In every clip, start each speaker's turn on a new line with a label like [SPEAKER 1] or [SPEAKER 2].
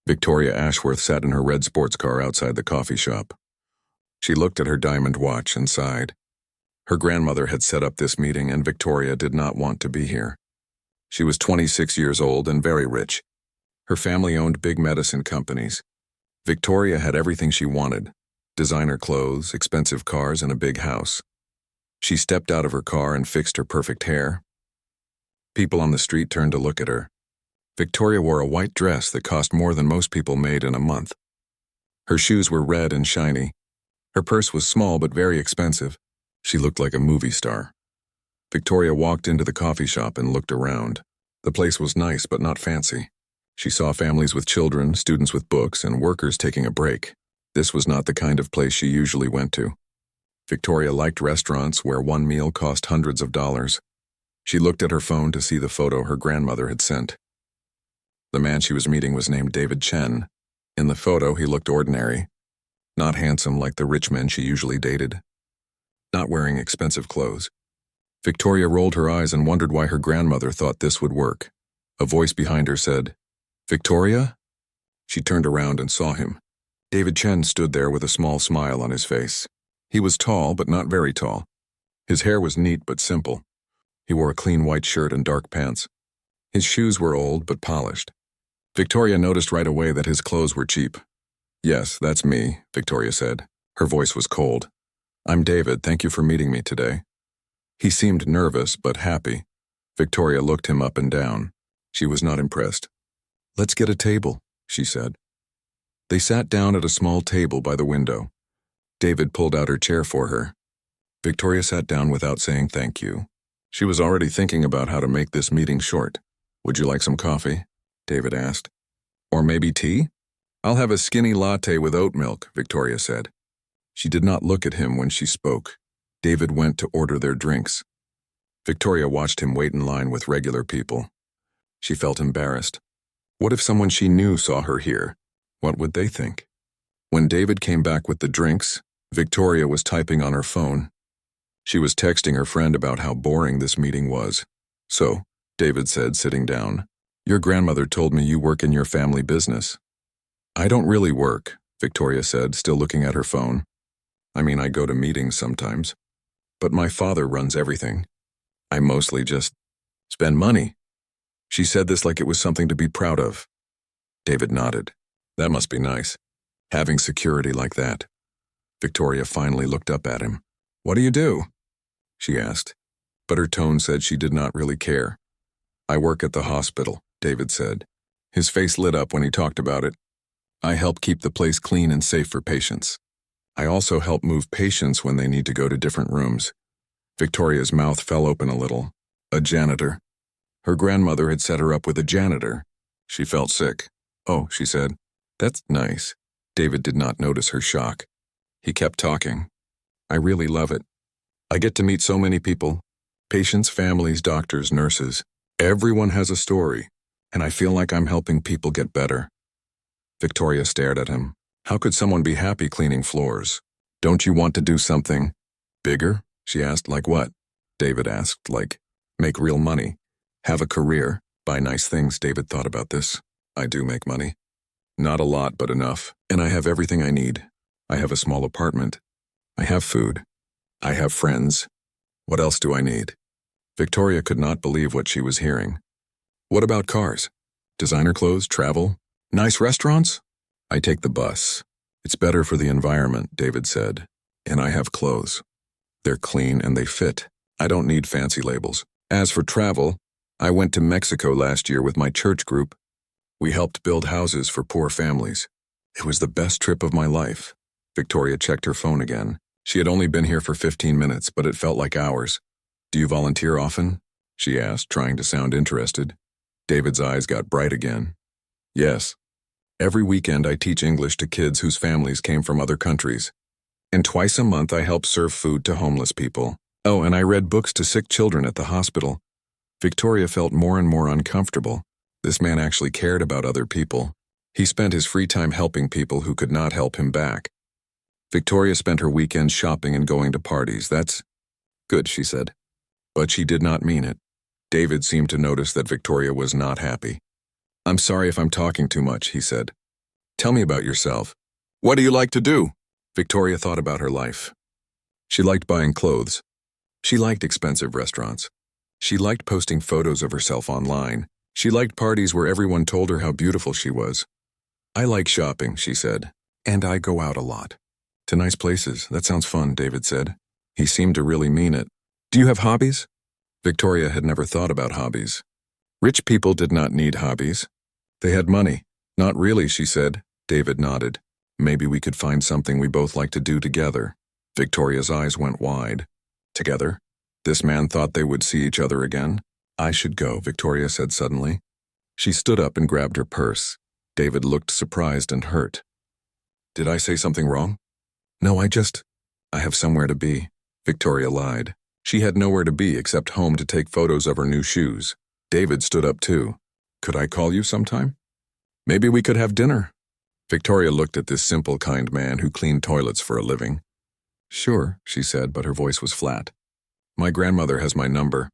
[SPEAKER 1] Victoria Ashworth sat in her red sports car outside the coffee shop. She looked at her diamond watch and sighed. Her grandmother had set up this meeting, and Victoria did not want to be here. She was 26 years old and very rich. Her family owned big medicine companies. Victoria had everything she wanted: designer clothes, expensive cars, and a big house. She stepped out of her car and fixed her perfect hair. People on the street turned to look at her. Victoria wore a white dress that cost more than most people made in a month. Her shoes were red and shiny. Her purse was small but very expensive. She looked like a movie star. Victoria walked into the coffee shop and looked around. The place was nice but not fancy. She saw families with children, students with books, and workers taking a break. This was not the kind of place she usually went to. Victoria liked restaurants where one meal cost hundreds of dollars. She looked at her phone to see the photo her grandmother had sent. The man she was meeting was named David Chen. In the photo, he looked ordinary. Not handsome like the rich men she usually dated. Not wearing expensive clothes. Victoria rolled her eyes and wondered why her grandmother thought this would work. A voice behind her said, "Victoria?" She turned around and saw him. David Chen stood there with a small smile on his face. He was tall, but not very tall. His hair was neat but simple. He wore a clean white shirt and dark pants. His shoes were old but polished. Victoria noticed right away that his clothes were cheap. "Yes, that's me," Victoria said. Her voice was cold. "I'm David, thank you for meeting me today." He seemed nervous but happy. Victoria looked him up and down. She was not impressed. "Let's get a table," she said. They sat down at a small table by the window. David pulled out her chair for her. Victoria sat down without saying thank you. She was already thinking about how to make this meeting short. "Would you like some coffee?" David asked. "Or maybe tea?" "I'll have a skinny latte with oat milk," Victoria said. She did not look at him when she spoke. David went to order their drinks. Victoria watched him wait in line with regular people. She felt embarrassed. What if someone she knew saw her here? What would they think? When David came back with the drinks, Victoria was typing on her phone. She was texting her friend about how boring this meeting was. "So," David said, sitting down, "your grandmother told me you work in your family business." "I don't really work," Victoria said, still looking at her phone. "I mean, I go to meetings sometimes. But my father runs everything. I mostly just spend money." She said this like it was something to be proud of. David nodded. "That must be nice, having security like that." Victoria finally looked up at him. "What do you do?" she asked, but her tone said she did not really care. "I work at the hospital," David said. His face lit up when he talked about it. "I help keep the place clean and safe for patients. I also help move patients when they need to go to different rooms." Victoria's mouth fell open a little. A janitor. Her grandmother had set her up with a janitor. She felt sick. "Oh," she said. "That's nice." David did not notice her shock. He kept talking. "I really love it. I get to meet so many people. Patients, families, doctors, nurses. Everyone has a story, and I feel like I'm helping people get better." Victoria stared at him. How could someone be happy cleaning floors? "Don't you want to do something bigger?" she asked. "Like what?" David asked. "Like, make real money. Have a career. Buy nice things." David thought about this. "I do make money. Not a lot, but enough. And I have everything I need. I have a small apartment. I have food. I have friends. What else do I need?" Victoria could not believe what she was hearing. "What about cars? Designer clothes, travel, nice restaurants?" "I take the bus. It's better for the environment," David said. "And I have clothes. They're clean and they fit. I don't need fancy labels. As for travel, I went to Mexico last year with my church group. We helped build houses for poor families. It was the best trip of my life." Victoria checked her phone again. She had only been here for 15 minutes, but it felt like hours. "Do you volunteer often?" she asked, trying to sound interested. David's eyes got bright again. "Yes. Every weekend I teach English to kids whose families came from other countries. And twice a month I help serve food to homeless people. Oh, and I read books to sick children at the hospital." Victoria felt more and more uncomfortable. This man actually cared about other people. He spent his free time helping people who could not help him back. Victoria spent her weekends shopping and going to parties. "That's good," she said. But she did not mean it. David seemed to notice that Victoria was not happy. "I'm sorry if I'm talking too much," he said. Tell me about yourself. What do you like to do? Victoria thought about her life. She liked buying clothes. She liked expensive restaurants. She liked posting photos of herself online. She liked parties where everyone told her how beautiful she was. I like shopping, she said. And I go out a lot. To nice places. That sounds fun, David said. He seemed to really mean it. Do you have hobbies? Victoria had never thought about hobbies. Rich people did not need hobbies. They had money. Not really, she said. David nodded. Maybe we could find something we both like to do together. Victoria's eyes went wide. Together? This man thought they would see each other again. I should go, Victoria said suddenly. She stood up and grabbed her purse. David looked surprised and hurt. Did I say something wrong? No, I have somewhere to be. Victoria lied. She had nowhere to be except home to take photos of her new shoes. David stood up too. Could I call you sometime? Maybe we could have dinner. Victoria looked at this simple, kind man who cleaned toilets for a living. Sure, she said, but her voice was flat. My grandmother has my number.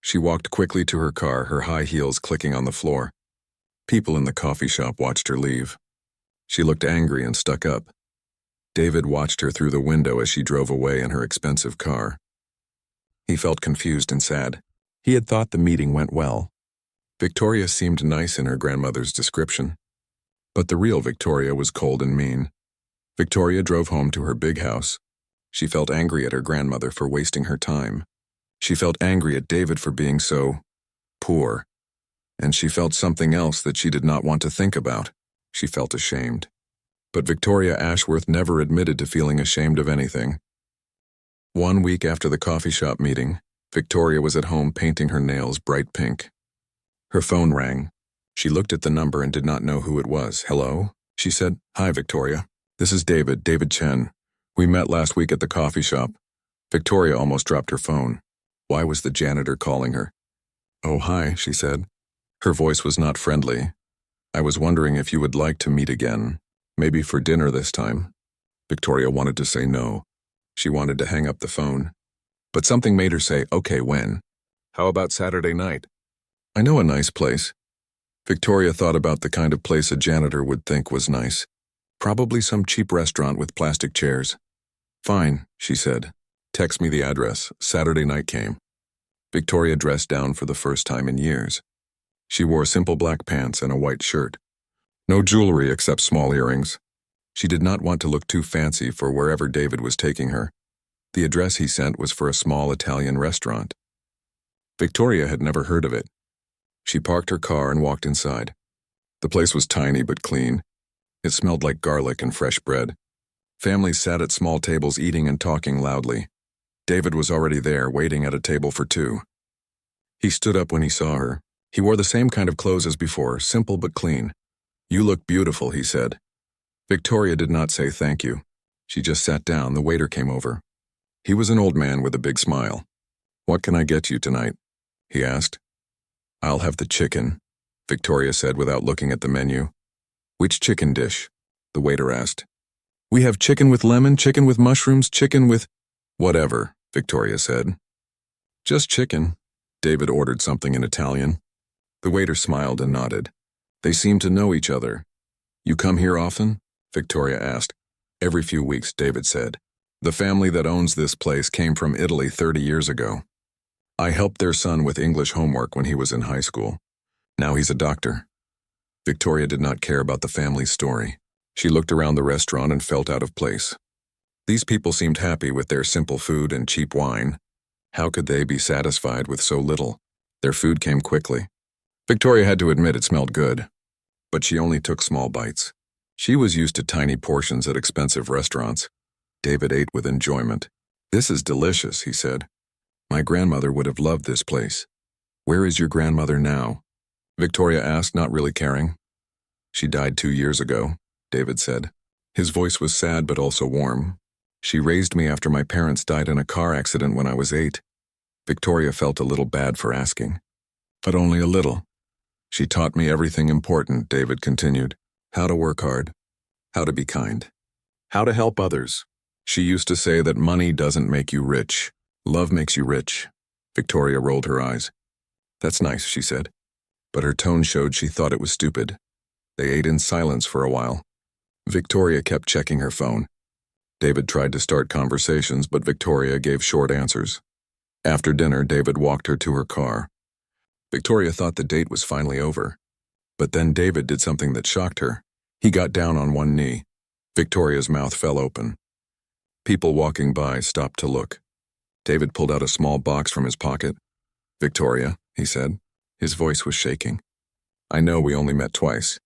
[SPEAKER 1] She walked quickly to her car, her high heels clicking on the floor. People in the coffee shop watched her leave. She looked angry and stuck up. David watched her through the window as she drove away in her expensive car. He felt confused and sad. He had thought the meeting went well. Victoria seemed nice in her grandmother's description. But the real Victoria was cold and mean. Victoria drove home to her big house. She felt angry at her grandmother for wasting her time. She felt angry at David for being so poor. And she felt something else that she did not want to think about. She felt ashamed. But Victoria Ashworth never admitted to feeling ashamed of anything. 1 week after the coffee shop meeting, Victoria was at home painting her nails bright pink. Her phone rang. She looked at the number and did not know who it was. Hello? She said, Hi, Victoria. This is David Chen. We met last week at the coffee shop. Victoria almost dropped her phone. Why was the janitor calling her? Oh, hi, she said. Her voice was not friendly. I was wondering if you would like to meet again. Maybe for dinner this time. Victoria wanted to say no. She wanted to hang up the phone. But something made her say, okay, when? How about Saturday night? I know a nice place. Victoria thought about the kind of place a janitor would think was nice. Probably some cheap restaurant with plastic chairs. Fine, she said. Text me the address. Saturday night came. Victoria dressed down for the first time in years. She wore simple black pants and a white shirt. No jewelry except small earrings. She did not want to look too fancy for wherever David was taking her. The address he sent was for a small Italian restaurant. Victoria had never heard of it. She parked her car and walked inside. The place was tiny but clean. It smelled like garlic and fresh bread. Families sat at small tables eating and talking loudly. David was already there, waiting at a table for two. He stood up when he saw her. He wore the same kind of clothes as before, simple but clean. You look beautiful, he said. Victoria did not say thank you. She just sat down. The waiter came over. He was an old man with a big smile. What can I get you tonight? He asked. I'll have the chicken, Victoria said without looking at the menu. Which chicken dish? The waiter asked. We have chicken with lemon, chicken with mushrooms, chicken with… Whatever, Victoria said. Just chicken. David ordered something in Italian. The waiter smiled and nodded. They seemed to know each other. You come here often? Victoria asked. Every few weeks, David said. The family that owns this place came from Italy 30 years ago. I helped their son with English homework when he was in high school. Now he's a doctor. Victoria did not care about the family's story. She looked around the restaurant and felt out of place. These people seemed happy with their simple food and cheap wine. How could they be satisfied with so little? Their food came quickly. Victoria had to admit it smelled good. But she only took small bites. She was used to tiny portions at expensive restaurants. David ate with enjoyment. This is delicious, he said. My grandmother would have loved this place. Where is your grandmother now? Victoria asked, not really caring. She died 2 years ago, David said. His voice was sad but also warm. She raised me after my parents died in a car accident when I was 8. Victoria felt a little bad for asking. But only a little. She taught me everything important, David continued. How to work hard. How to be kind. How to help others. She used to say that money doesn't make you rich. Love makes you rich. Victoria rolled her eyes. That's nice, she said. But her tone showed she thought it was stupid. They ate in silence for a while. Victoria kept checking her phone. David tried to start conversations, but Victoria gave short answers. After dinner, David walked her to her car. Victoria thought the date was finally over. But then David did something that shocked her. He got down on one knee. Victoria's mouth fell open. People walking by stopped to look. David pulled out a small box from his pocket. "Victoria," he said. His voice was shaking. "I know we only met twice,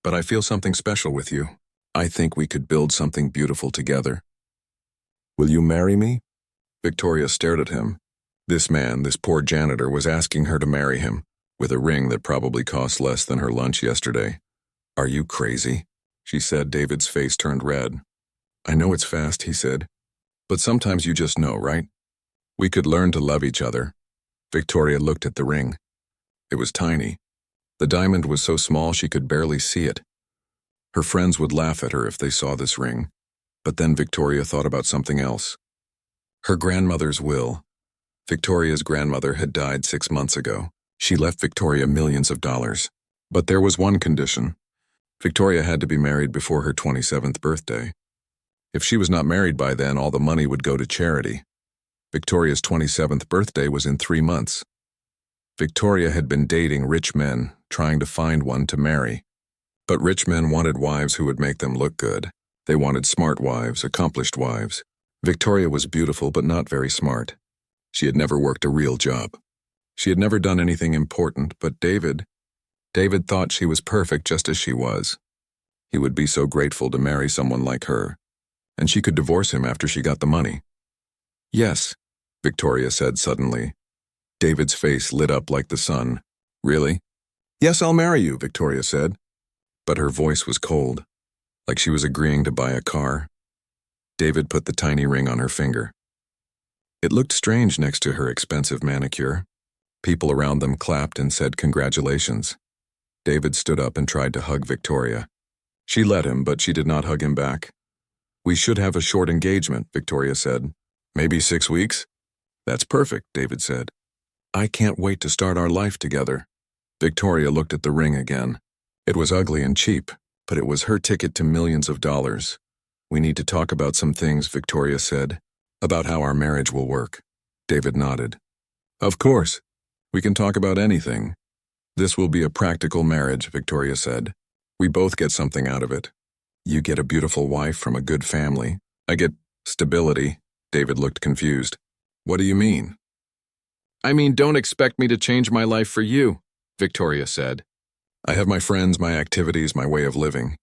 [SPEAKER 1] but I feel something special with you. I think we could build something beautiful together. Will you marry me?" Victoria stared at him. This man, this poor janitor, was asking her to marry him, with a ring that probably cost less than her lunch yesterday. "Are you crazy?" she said. David's face turned red. "I know it's fast," he said, "but sometimes you just know, right? We could learn to love each other." Victoria looked at the ring. It was tiny. The diamond was so small she could barely see it. Her friends would laugh at her if they saw this ring. But then Victoria thought about something else. Her grandmother's will. Victoria's grandmother had died 6 months ago. She left Victoria millions of dollars. But there was one condition. Victoria had to be married before her 27th birthday. If she was not married by then, all the money would go to charity. Victoria's 27th birthday was in 3 months. Victoria had been dating rich men, trying to find one to marry. But rich men wanted wives who would make them look good. They wanted smart wives, accomplished wives. Victoria was beautiful but not very smart. She had never worked a real job. She had never done anything important, but David thought she was perfect just as she was. He would be so grateful to marry someone like her, and she could divorce him after she got the money. "Yes," Victoria said suddenly. David's face lit up like the sun. "Really?" "Yes, I'll marry you," Victoria said. But her voice was cold, like she was agreeing to buy a car. David put the tiny ring on her finger. It looked strange next to her expensive manicure. People around them clapped and said congratulations. David stood up and tried to hug Victoria. She let him, but she did not hug him back. "We should have a short engagement," Victoria said. "Maybe 6 weeks?" "That's perfect," David said. "I can't wait to start our life together." Victoria looked at the ring again. It was ugly and cheap, but it was her ticket to millions of dollars. "We need to talk about some things," Victoria said. "About how our marriage will work." David nodded. "Of course. We can talk about anything. This will be a practical marriage," Victoria said. "We both get something out of it. You get a beautiful wife from a good family. I get stability." David looked confused. "What do you mean?" "I mean, don't expect me to change my life for you," Victoria said. "I have my friends, my activities, my way of living.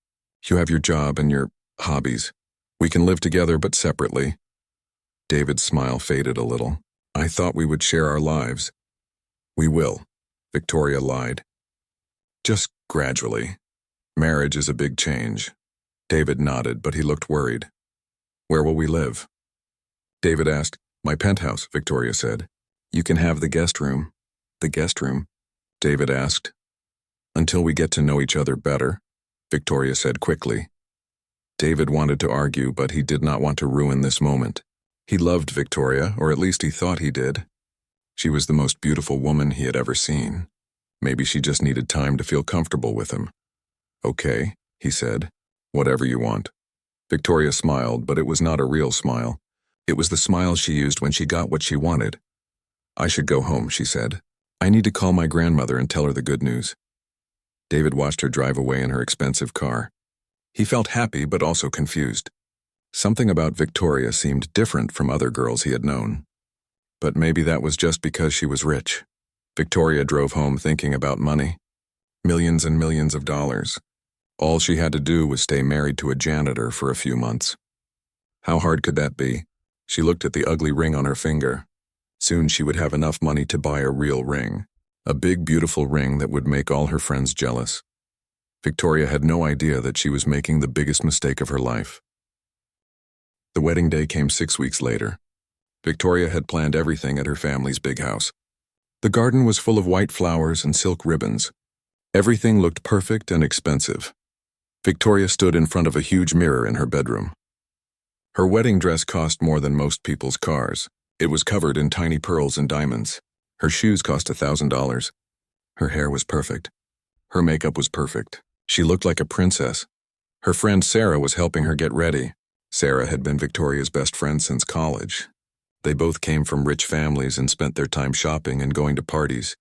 [SPEAKER 1] You have your job and your hobbies. We can live together but separately." David's smile faded a little. "I thought we would share our lives." "We will," Victoria lied. "Just gradually. Marriage is a big change." David nodded, but he looked worried. "Where will we live?" David asked. "My penthouse," Victoria said. "You can have the guest room." "The guest room?" David asked. "Until we get to know each other better," Victoria said quickly. David wanted to argue, but he did not want to ruin this moment. He loved Victoria, or at least he thought he did. She was the most beautiful woman he had ever seen. Maybe she just needed time to feel comfortable with him. "Okay," he said. "Whatever you want." Victoria smiled, but it was not a real smile. It was the smile she used when she got what she wanted. "I should go home," she said. "I need to call my grandmother and tell her the good news." David watched her drive away in her expensive car. He felt happy but also confused. Something about Victoria seemed different from other girls he had known. But maybe that was just because she was rich. Victoria drove home thinking about money. Millions and millions of dollars. All she had to do was stay married to a janitor for a few months. How hard could that be? She looked at the ugly ring on her finger. Soon she would have enough money to buy a real ring. A big, beautiful ring that would make all her friends jealous. Victoria had no idea that she was making the biggest mistake of her life. The wedding day came 6 weeks later. Victoria had planned everything at her family's big house. The garden was full of white flowers and silk ribbons. Everything looked perfect and expensive. Victoria stood in front of a huge mirror in her bedroom. Her wedding dress cost more than most people's cars. It was covered in tiny pearls and diamonds. Her shoes cost $1,000. Her hair was perfect. Her makeup was perfect. She looked like a princess. Her friend Sarah was helping her get ready. Sarah had been Victoria's best friend since college. They both came from rich families and spent their time shopping and going to parties.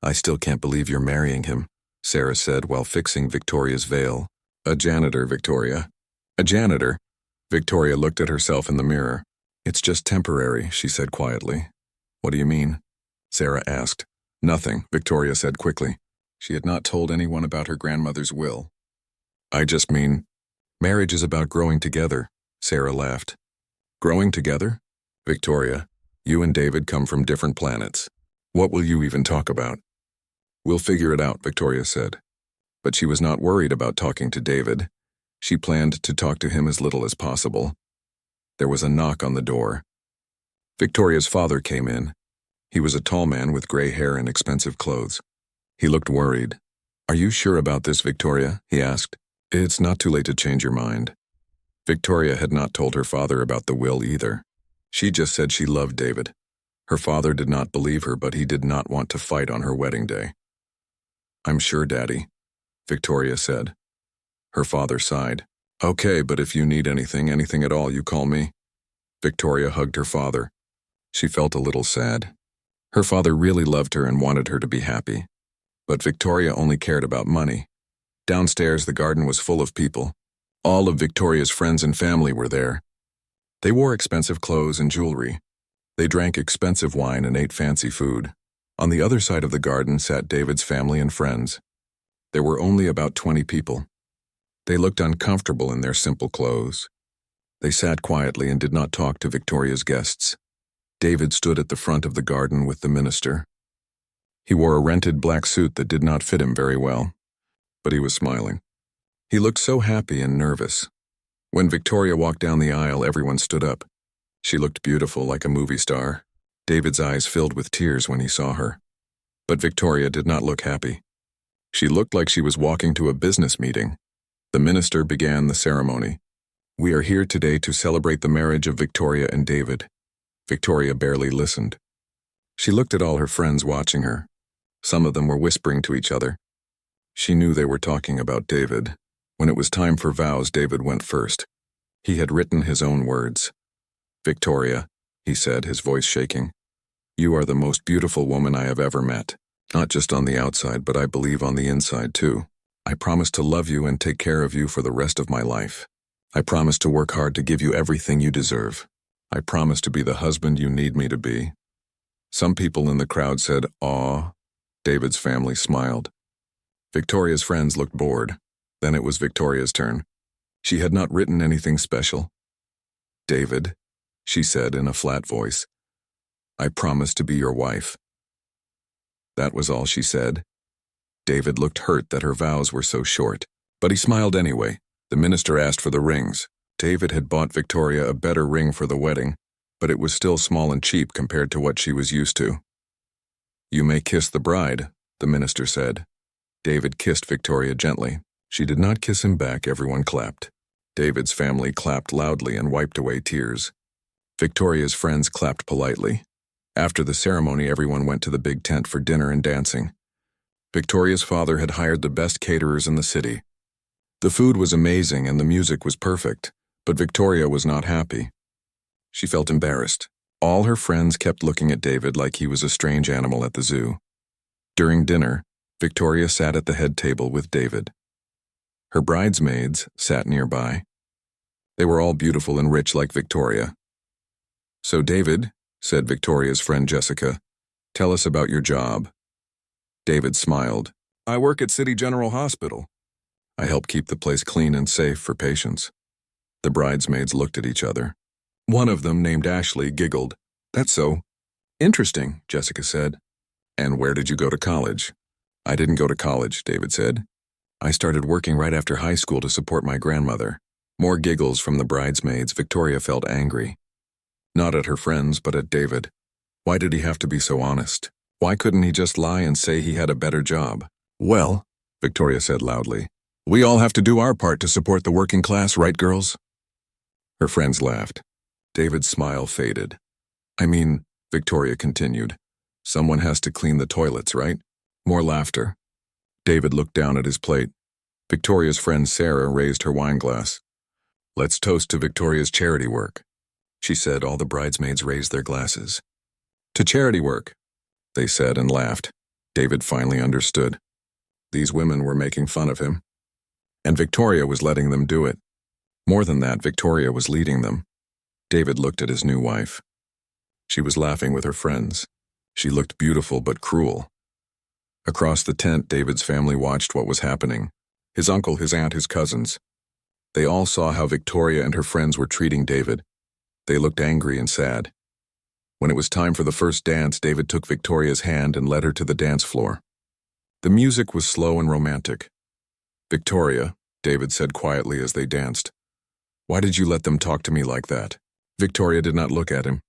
[SPEAKER 1] "I still can't believe you're marrying him," Sarah said while fixing Victoria's veil. "A janitor, Victoria." "A janitor?" Victoria looked at herself in the mirror. "It's just temporary," she said quietly. "What do you mean?" Sarah asked. "Nothing," Victoria said quickly. She had not told anyone about her grandmother's will. "I just mean, marriage is about growing together," Sarah laughed. "Growing together?" "Victoria, you and David come from different planets. What will you even talk about?" "We'll figure it out," Victoria said. But she was not worried about talking to David. She planned to talk to him as little as possible. There was a knock on the door. Victoria's father came in. He was a tall man with gray hair and expensive clothes. He looked worried. "Are you sure about this, Victoria?" he asked. "It's not too late to change your mind." Victoria had not told her father about the will either. She just said she loved David. Her father did not believe her, but he did not want to fight on her wedding day. "I'm sure, Daddy," Victoria said. Her father sighed. "Okay, but if you need anything at all, you call me." Victoria hugged her father. She felt a little sad. Her father really loved her and wanted her to be happy. But Victoria only cared about money. Downstairs, the garden was full of people. All of Victoria's friends and family were there. They wore expensive clothes and jewelry. They drank expensive wine and ate fancy food. On the other side of the garden sat David's family and friends. There were only about 20 people. They looked uncomfortable in their simple clothes. They sat quietly and did not talk to Victoria's guests. David stood at the front of the garden with the minister. He wore a rented black suit that did not fit him very well, but he was smiling. He looked so happy and nervous. When Victoria walked down the aisle, everyone stood up. She looked beautiful, like a movie star. David's eyes filled with tears when he saw her. But Victoria did not look happy. She looked like she was walking to a business meeting. The minister began the ceremony. "We are here today to celebrate the marriage of Victoria and David." Victoria barely listened. She looked at all her friends watching her. Some of them were whispering to each other. She knew they were talking about David. When it was time for vows, David went first. He had written his own words. "Victoria," he said, his voice shaking, "you are the most beautiful woman I have ever met. Not just on the outside, but I believe on the inside too. I promise to love you and take care of you for the rest of my life. I promise to work hard to give you everything you deserve. I promise to be the husband you need me to be." Some people in the crowd said, "Aw." David's family smiled. Victoria's friends looked bored. Then it was Victoria's turn. She had not written anything special. "David," she said in a flat voice, "I promise to be your wife." That was all she said. David looked hurt that her vows were so short, but he smiled anyway. The minister asked for the rings. David had bought Victoria a better ring for the wedding, but it was still small and cheap compared to what she was used to. "You may kiss the bride," the minister said. David kissed Victoria gently. She did not kiss him back. Everyone clapped. David's family clapped loudly and wiped away tears. Victoria's friends clapped politely. After the ceremony, everyone went to the big tent for dinner and dancing. Victoria's father had hired the best caterers in the city. The food was amazing and the music was perfect, but Victoria was not happy. She felt embarrassed. All her friends kept looking at David like he was a strange animal at the zoo. During dinner, Victoria sat at the head table with David. Her bridesmaids sat nearby. They were all beautiful and rich like Victoria. "So David," said Victoria's friend Jessica, "tell us about your job." David smiled. "I work at City General Hospital. I help keep the place clean and safe for patients." The bridesmaids looked at each other. One of them, named Ashley, giggled. "That's so interesting," Jessica said. "And where did you go to college?" "I didn't go to college," David said. "I started working right after high school to support my grandmother." More giggles from the bridesmaids. Victoria felt angry. Not at her friends, but at David. Why did he have to be so honest? Why couldn't he just lie and say he had a better job? "Well," Victoria said loudly, "we all have to do our part to support the working class, right, girls?" Her friends laughed. David's smile faded. "I mean," Victoria continued, "someone has to clean the toilets, right?" More laughter. David looked down at his plate. Victoria's friend Sarah raised her wine glass. "Let's toast to Victoria's charity work," she said. All the bridesmaids raised their glasses. "To charity work," they said and laughed. David finally understood. These women were making fun of him, and Victoria was letting them do it. More than that, Victoria was leading them. David looked at his new wife. She was laughing with her friends. She looked beautiful but cruel. Across the tent, David's family watched what was happening. His uncle, his aunt, his cousins. They all saw how Victoria and her friends were treating David. They looked angry and sad. When it was time for the first dance, David took Victoria's hand and led her to the dance floor. The music was slow and romantic. "Victoria," David said quietly as they danced, "why did you let them talk to me like that?" Victoria did not look at him.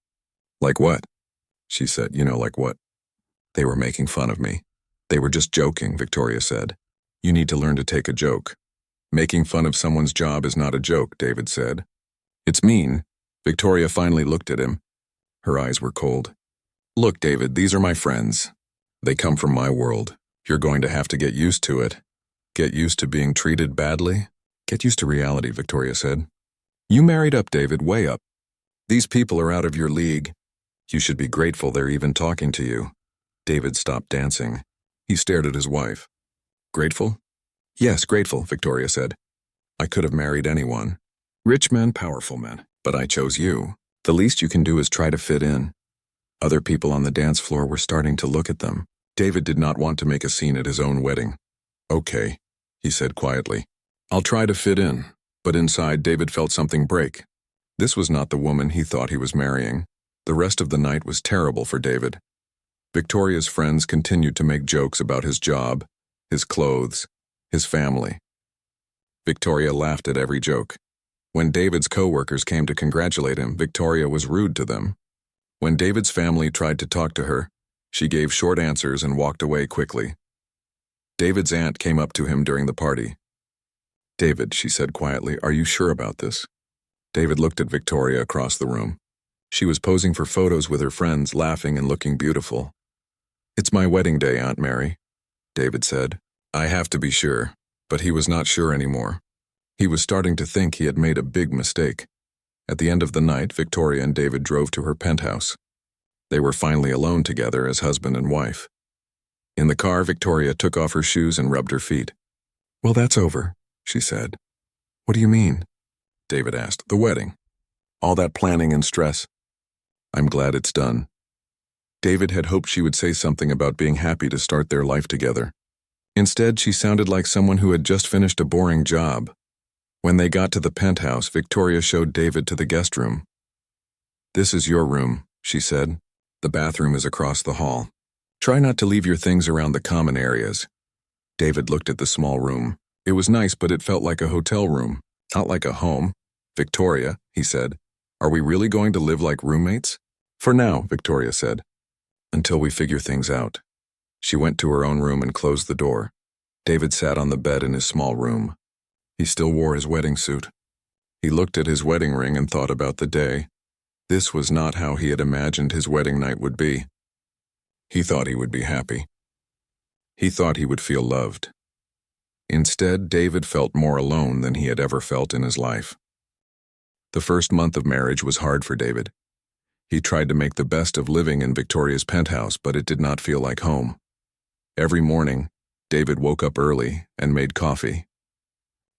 [SPEAKER 1] "Like what?" she said. "You know, like what?" "They were making fun of me." "They were just joking," Victoria said. "You need to learn to take a joke." "Making fun of someone's job is not a joke," David said. "It's mean." Victoria finally looked at him. Her eyes were cold. "Look, David, these are my friends. They come from my world. You're going to have to get used to it." "Get used to being treated badly?" "Get used to reality," Victoria said. "You married up, David, way up. These people are out of your league. You should be grateful they're even talking to you." David stopped dancing. He stared at his wife. "Grateful?" "Yes, grateful," Victoria said. "I could have married anyone. Rich men, powerful men. But I chose you. The least you can do is try to fit in." Other people on the dance floor were starting to look at them. David did not want to make a scene at his own wedding. "Okay," he said quietly. "I'll try to fit in." But inside, David felt something break. This was not the woman he thought he was marrying. The rest of the night was terrible for David. Victoria's friends continued to make jokes about his job, his clothes, his family. Victoria laughed at every joke. When David's co-workers came to congratulate him, Victoria was rude to them. When David's family tried to talk to her, she gave short answers and walked away quickly. David's aunt came up to him during the party. "David," she said quietly, "are you sure about this?" David looked at Victoria across the room. She was posing for photos with her friends, laughing and looking beautiful. "It's my wedding day, Aunt Mary," David said. "I have to be sure." But he was not sure anymore. He was starting to think he had made a big mistake. At the end of the night, Victoria and David drove to her penthouse. They were finally alone together as husband and wife. In the car, Victoria took off her shoes and rubbed her feet. "Well, that's over," she said. "What do you mean?" David asked. "The wedding. All that planning and stress. I'm glad it's done." David had hoped she would say something about being happy to start their life together. Instead, she sounded like someone who had just finished a boring job. When they got to the penthouse, Victoria showed David to the guest room. "This is your room," she said. "The bathroom is across the hall. Try not to leave your things around the common areas." David looked at the small room. It was nice, but it felt like a hotel room, not like a home. "Victoria," he said, "are we really going to live like roommates?" "For now," Victoria said. "Until we figure things out." She went to her own room and closed the door. David sat on the bed in his small room. He still wore his wedding suit. He looked at his wedding ring and thought about the day. This was not how he had imagined his wedding night would be. He thought he would be happy. He thought he would feel loved. Instead, David felt more alone than he had ever felt in his life. The first month of marriage was hard for David. He tried to make the best of living in Victoria's penthouse, but it did not feel like home. Every morning, David woke up early and made coffee.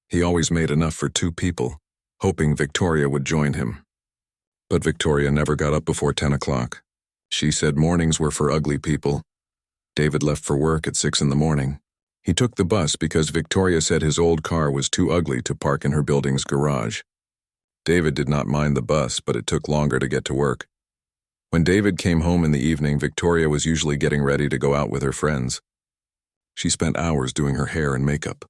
[SPEAKER 1] He always made enough for 2 people, hoping Victoria would join him. But Victoria never got up before 10 o'clock. She said mornings were for ugly people. David left for work at 6 in the morning. He took the bus because Victoria said his old car was too ugly to park in her building's garage. David did not mind the bus, but it took longer to get to work. When David came home in the evening, Victoria was usually getting ready to go out with her friends. She spent hours doing her hair and makeup.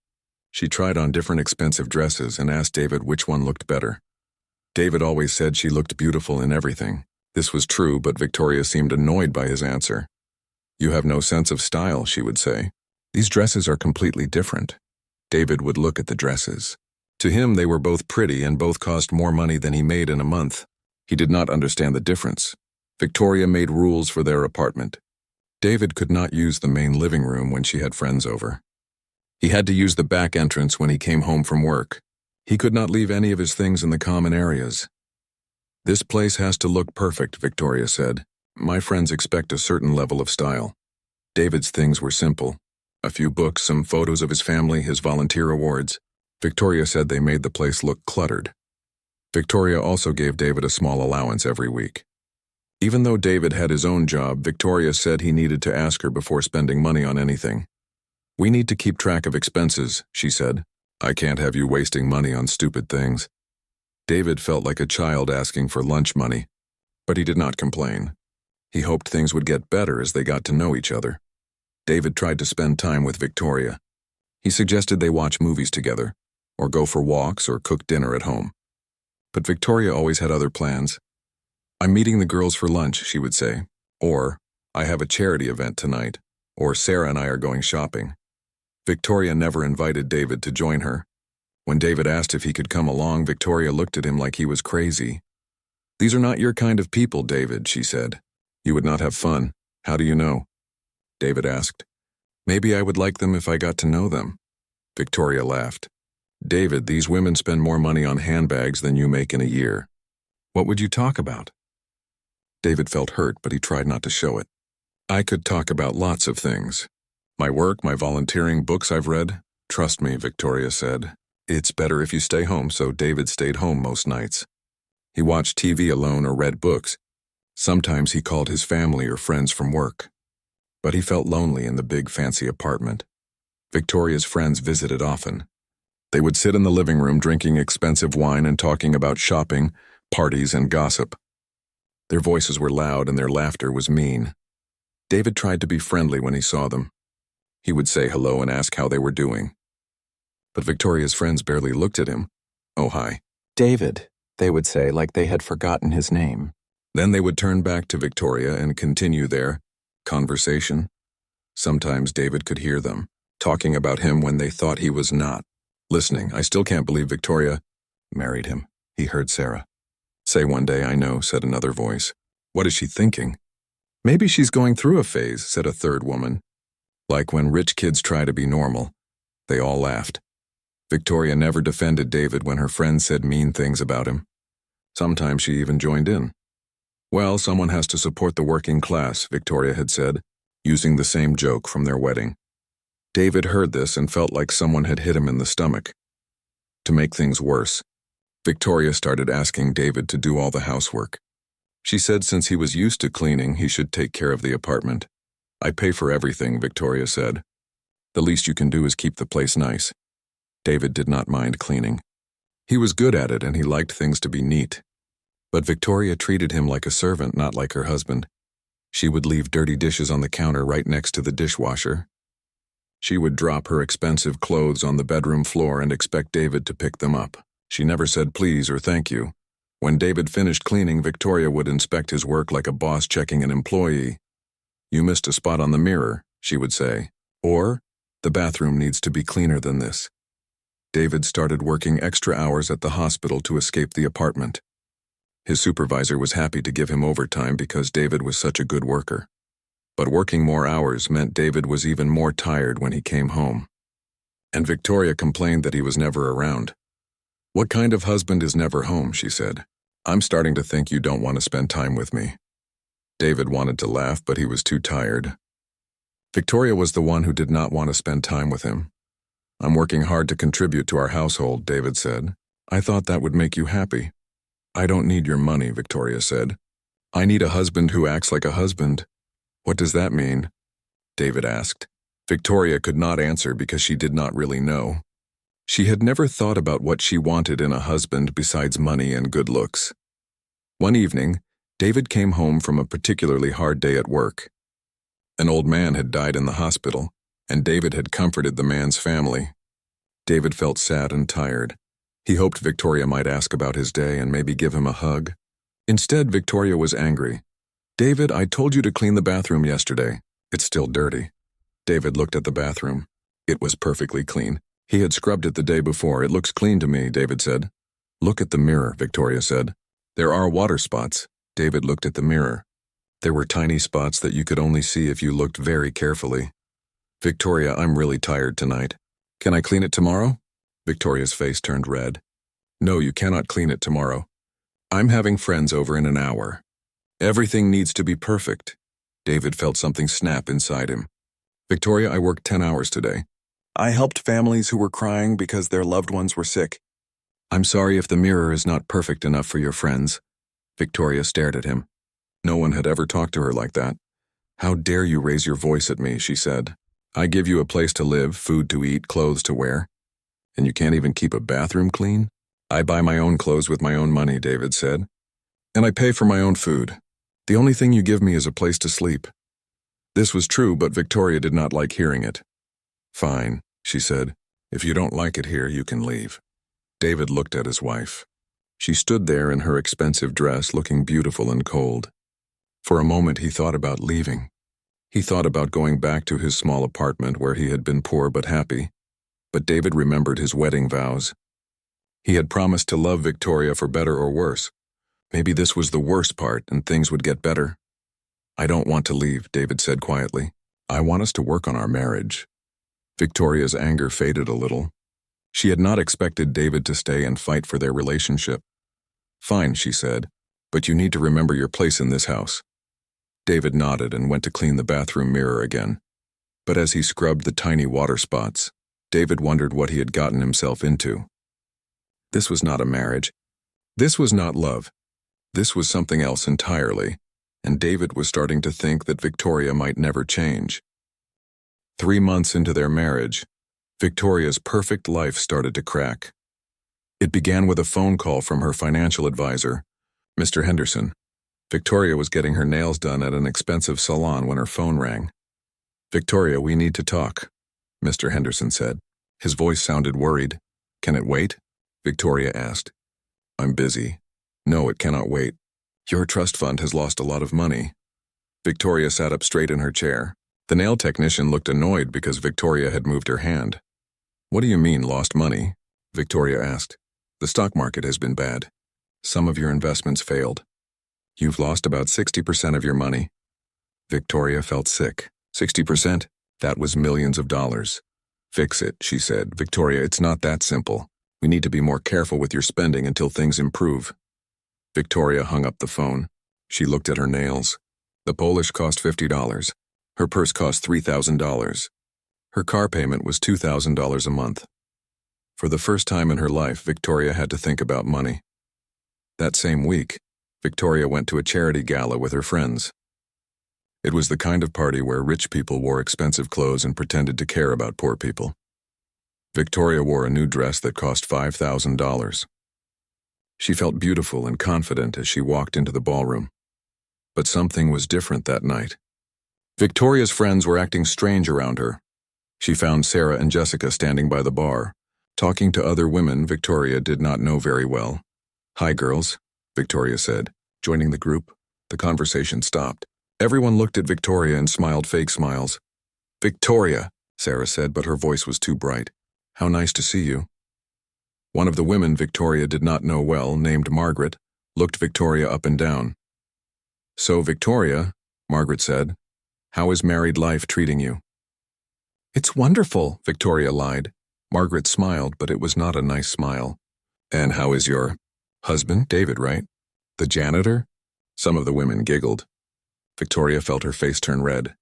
[SPEAKER 1] She tried on different expensive dresses and asked David which one looked better. David always said she looked beautiful in everything. This was true, but Victoria seemed annoyed by his answer. "You have no sense of style," she would say. "These dresses are completely different." David would look at the dresses. To him, they were both pretty and both cost more money than he made in a month. He did not understand the difference. Victoria made rules for their apartment. David could not use the main living room when she had friends over. He had to use the back entrance when he came home from work. He could not leave any of his things in the common areas. "This place has to look perfect," Victoria said. "My friends expect a certain level of style." David's things were simple. A few books, some photos of his family, his volunteer awards. Victoria said they made the place look cluttered. Victoria also gave David a small allowance every week. Even though David had his own job, Victoria said he needed to ask her before spending money on anything. "We need to keep track of expenses," she said. "I can't have you wasting money on stupid things." David felt like a child asking for lunch money, but he did not complain. He hoped things would get better as they got to know each other. David tried to spend time with Victoria. He suggested they watch movies together, or go for walks or cook dinner at home. But Victoria always had other plans. "I'm meeting the girls for lunch," she would say, or "I have a charity event tonight," or "Sarah and I are going shopping." Victoria never invited David to join her. When David asked if he could come along, Victoria looked at him like he was crazy. "These are not your kind of people, David," she said. "You would not have fun. How do you know?" David asked. "Maybe I would like them if I got to know them." Victoria laughed. "David, these women spend more money on handbags than you make in a year. What would you talk about?" David felt hurt, but he tried not to show it. "I could talk about lots of things. My work, my volunteering, books I've read." "Trust me," Victoria said. "It's better if you stay home," so David stayed home most nights. He watched TV alone or read books. Sometimes he called his family or friends from work. But he felt lonely in the big fancy apartment. Victoria's friends visited often. They would sit in the living room drinking expensive wine and talking about shopping, parties, and gossip. Their voices were loud and their laughter was mean. David tried to be friendly when he saw them. He would say hello and ask how they were doing. But Victoria's friends barely looked at him. "Oh, hi."
[SPEAKER 2] "David," they would say, like they had forgotten his name.
[SPEAKER 1] Then they would turn back to Victoria and continue their conversation. Sometimes David could hear them, talking about him when they thought he was not listening. "I still can't believe Victoria married him," he heard Sarah say one day. "I know," said another voice. "What is she thinking?" "Maybe she's going through a phase," said a third woman. "Like when rich kids try to be normal." They all laughed. Victoria never defended David when her friends said mean things about him. Sometimes she even joined in. "Well, someone has to support the working class," Victoria had said, using the same joke from their wedding. David heard this and felt like someone had hit him in the stomach. To make things worse, Victoria started asking David to do all the housework. She said since he was used to cleaning, he should take care of the apartment. "I pay for everything," Victoria said. "The least you can do is keep the place nice." David did not mind cleaning. He was good at it and he liked things to be neat. But Victoria treated him like a servant, not like her husband. She would leave dirty dishes on the counter right next to the dishwasher. She would drop her expensive clothes on the bedroom floor and expect David to pick them up. She never said please or thank you. When David finished cleaning, Victoria would inspect his work like a boss checking an employee. "You missed a spot on the mirror," she would say. Or, "The bathroom needs to be cleaner than this." David started working extra hours at the hospital to escape the apartment. His supervisor was happy to give him overtime because David was such a good worker. But working more hours meant David was even more tired when he came home. And Victoria complained that he was never around. "What kind of husband is never home?" she said. "I'm starting to think you don't want to spend time with me." David wanted to laugh, but he was too tired. Victoria was the one who did not want to spend time with him. "I'm working hard to contribute to our household," David said. "I thought that would make you happy." "I don't need your money," Victoria said. "I need a husband who acts like a husband." "What does that mean?" David asked. Victoria could not answer because she did not really know. She had never thought about what she wanted in a husband besides money and good looks. One evening, David came home from a particularly hard day at work. An old man had died in the hospital, and David had comforted the man's family. David felt sad and tired. He hoped Victoria might ask about his day and maybe give him a hug. Instead, Victoria was angry. "David, I told you to clean the bathroom yesterday. It's still dirty." David looked at the bathroom. It was perfectly clean. He had scrubbed it the day before. "It looks clean to me," David said. "Look at the mirror," Victoria said. "There are water spots." David looked at the mirror. There were tiny spots that you could only see if you looked very carefully. "Victoria, I'm really tired tonight." Can I clean it tomorrow? Victoria's face turned red. No, you cannot clean it tomorrow. I'm having friends over in an hour. Everything needs to be perfect. David felt something snap inside him. Victoria, I worked 10 hours today. I helped families who were crying because their loved ones were sick. I'm sorry if the mirror is not perfect enough for your friends. Victoria stared at him. No one had ever talked to her like that. How dare you raise your voice at me, she said. I give you a place to live, food to eat, clothes to wear. And you can't even keep a bathroom clean? I buy my own clothes with my own money, David said. And I pay for my own food. The only thing you give me is a place to sleep. This was true, but Victoria did not like hearing it. Fine, she said. If you don't like it here, you can leave. David looked at his wife. She stood there in her expensive dress, looking beautiful and cold. For a moment, he thought about leaving. He thought about going back to his small apartment where he had been poor but happy. But David remembered his wedding vows. He had promised to love Victoria for better or worse. Maybe this was the worst part and things would get better. I don't want to leave, David said quietly. I want us to work on our marriage. Victoria's anger faded a little. She had not expected David to stay and fight for their relationship. Fine, she said, but you need to remember your place in this house. David nodded and went to clean the bathroom mirror again. But as he scrubbed the tiny water spots, David wondered what he had gotten himself into. This was not a marriage. This was not love. This was something else entirely, and David was starting to think that Victoria might never change. 3 months into their marriage, Victoria's perfect life started to crack. It began with a phone call from her financial advisor, Mr. Henderson. Victoria was getting her nails done at an expensive salon when her phone rang. Victoria, we need to talk, Mr. Henderson said. His voice sounded worried. Can it wait? Victoria asked. I'm busy. No, it cannot wait. Your trust fund has lost a lot of money. Victoria sat up straight in her chair. The nail technician looked annoyed because Victoria had moved her hand. What do you mean, lost money? Victoria asked. The stock market has been bad. Some of your investments failed. You've lost about 60% of your money. Victoria felt sick. 60%? That was millions of dollars. Fix it, she said. Victoria, it's not that simple. We need to be more careful with your spending until things improve. Victoria hung up the phone. She looked at her nails. The polish cost $50. Her purse cost $3,000. Her car payment was $2,000 a month. For the first time in her life, Victoria had to think about money. That same week, Victoria went to a charity gala with her friends. It was the kind of party where rich people wore expensive clothes and pretended to care about poor people. Victoria wore a new dress that cost $5,000. She felt beautiful and confident as she walked into the ballroom. But something was different that night. Victoria's friends were acting strange around her. She found Sarah and Jessica standing by the bar, talking to other women Victoria did not know very well. Hi, girls, Victoria said, joining the group. The conversation stopped. Everyone looked at Victoria and smiled fake smiles. Victoria, Sarah said, but her voice was too bright. How nice to see you. One of the women Victoria did not know well, named Margaret, looked Victoria up and down. So, Victoria, Margaret said, how is married life treating you? It's wonderful, Victoria lied. Margaret smiled, but it was not a nice smile. And how is your husband, David, right? The janitor? Some of the women giggled. Victoria felt her face turn red.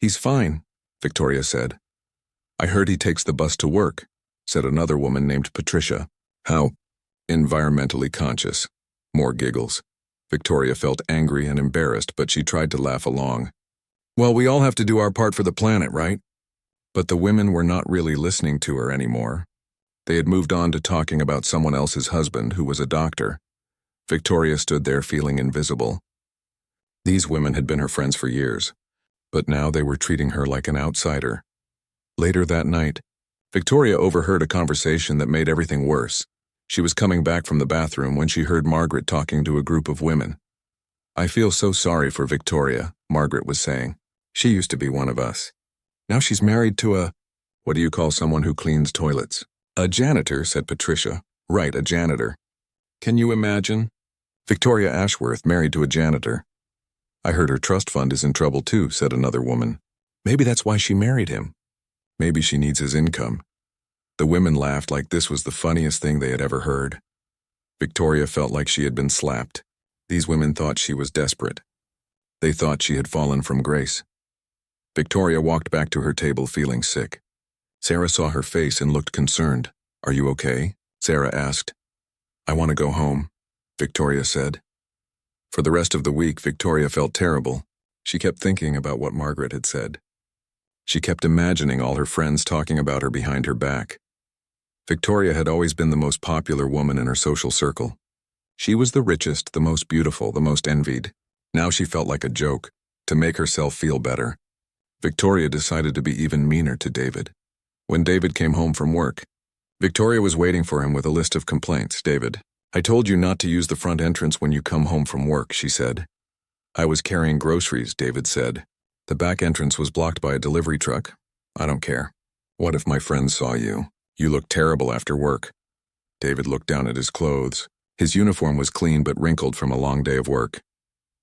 [SPEAKER 1] He's fine, Victoria said. I heard he takes the bus to work, said another woman named Patricia. How environmentally conscious. More giggles. Victoria felt angry and embarrassed, but she tried to laugh along. Well, we all have to do our part for the planet, right? But the women were not really listening to her anymore. They had moved on to talking about someone else's husband who was a doctor. Victoria stood there feeling invisible. These women had been her friends for years, but now they were treating her like an outsider. Later that night, Victoria overheard a conversation that made everything worse. She was coming back from the bathroom when she heard Margaret talking to a group of women. I feel so sorry for Victoria, Margaret was saying. She used to be one of us. Now she's married to a, what do you call someone who cleans toilets? A janitor, said Patricia. Right, a janitor. Can you imagine? Victoria Ashworth married to a janitor. I heard her trust fund is in trouble too, said another woman. Maybe that's why she married him. Maybe she needs his income. The women laughed like this was the funniest thing they had ever heard. Victoria felt like she had been slapped. These women thought she was desperate. They thought she had fallen from grace. Victoria walked back to her table feeling sick. Sarah saw her face and looked concerned. "Are you okay?" Sarah asked. "I want to go home," Victoria said. For the rest of the week, Victoria felt terrible. She kept thinking about what Margaret had said. She kept imagining all her friends talking about her behind her back. Victoria had always been the most popular woman in her social circle. She was the richest, the most beautiful, the most envied. Now she felt like a joke. To make herself feel better, Victoria decided to be even meaner to David. When David came home from work, Victoria was waiting for him with a list of complaints. "David, I told you not to use the front entrance when you come home from work," she said. "I was carrying groceries," David said. "The back entrance was blocked by a delivery truck. I don't care. What if my friends saw you? You look terrible after work." David looked down at his clothes. His uniform was clean but wrinkled from a long day of work.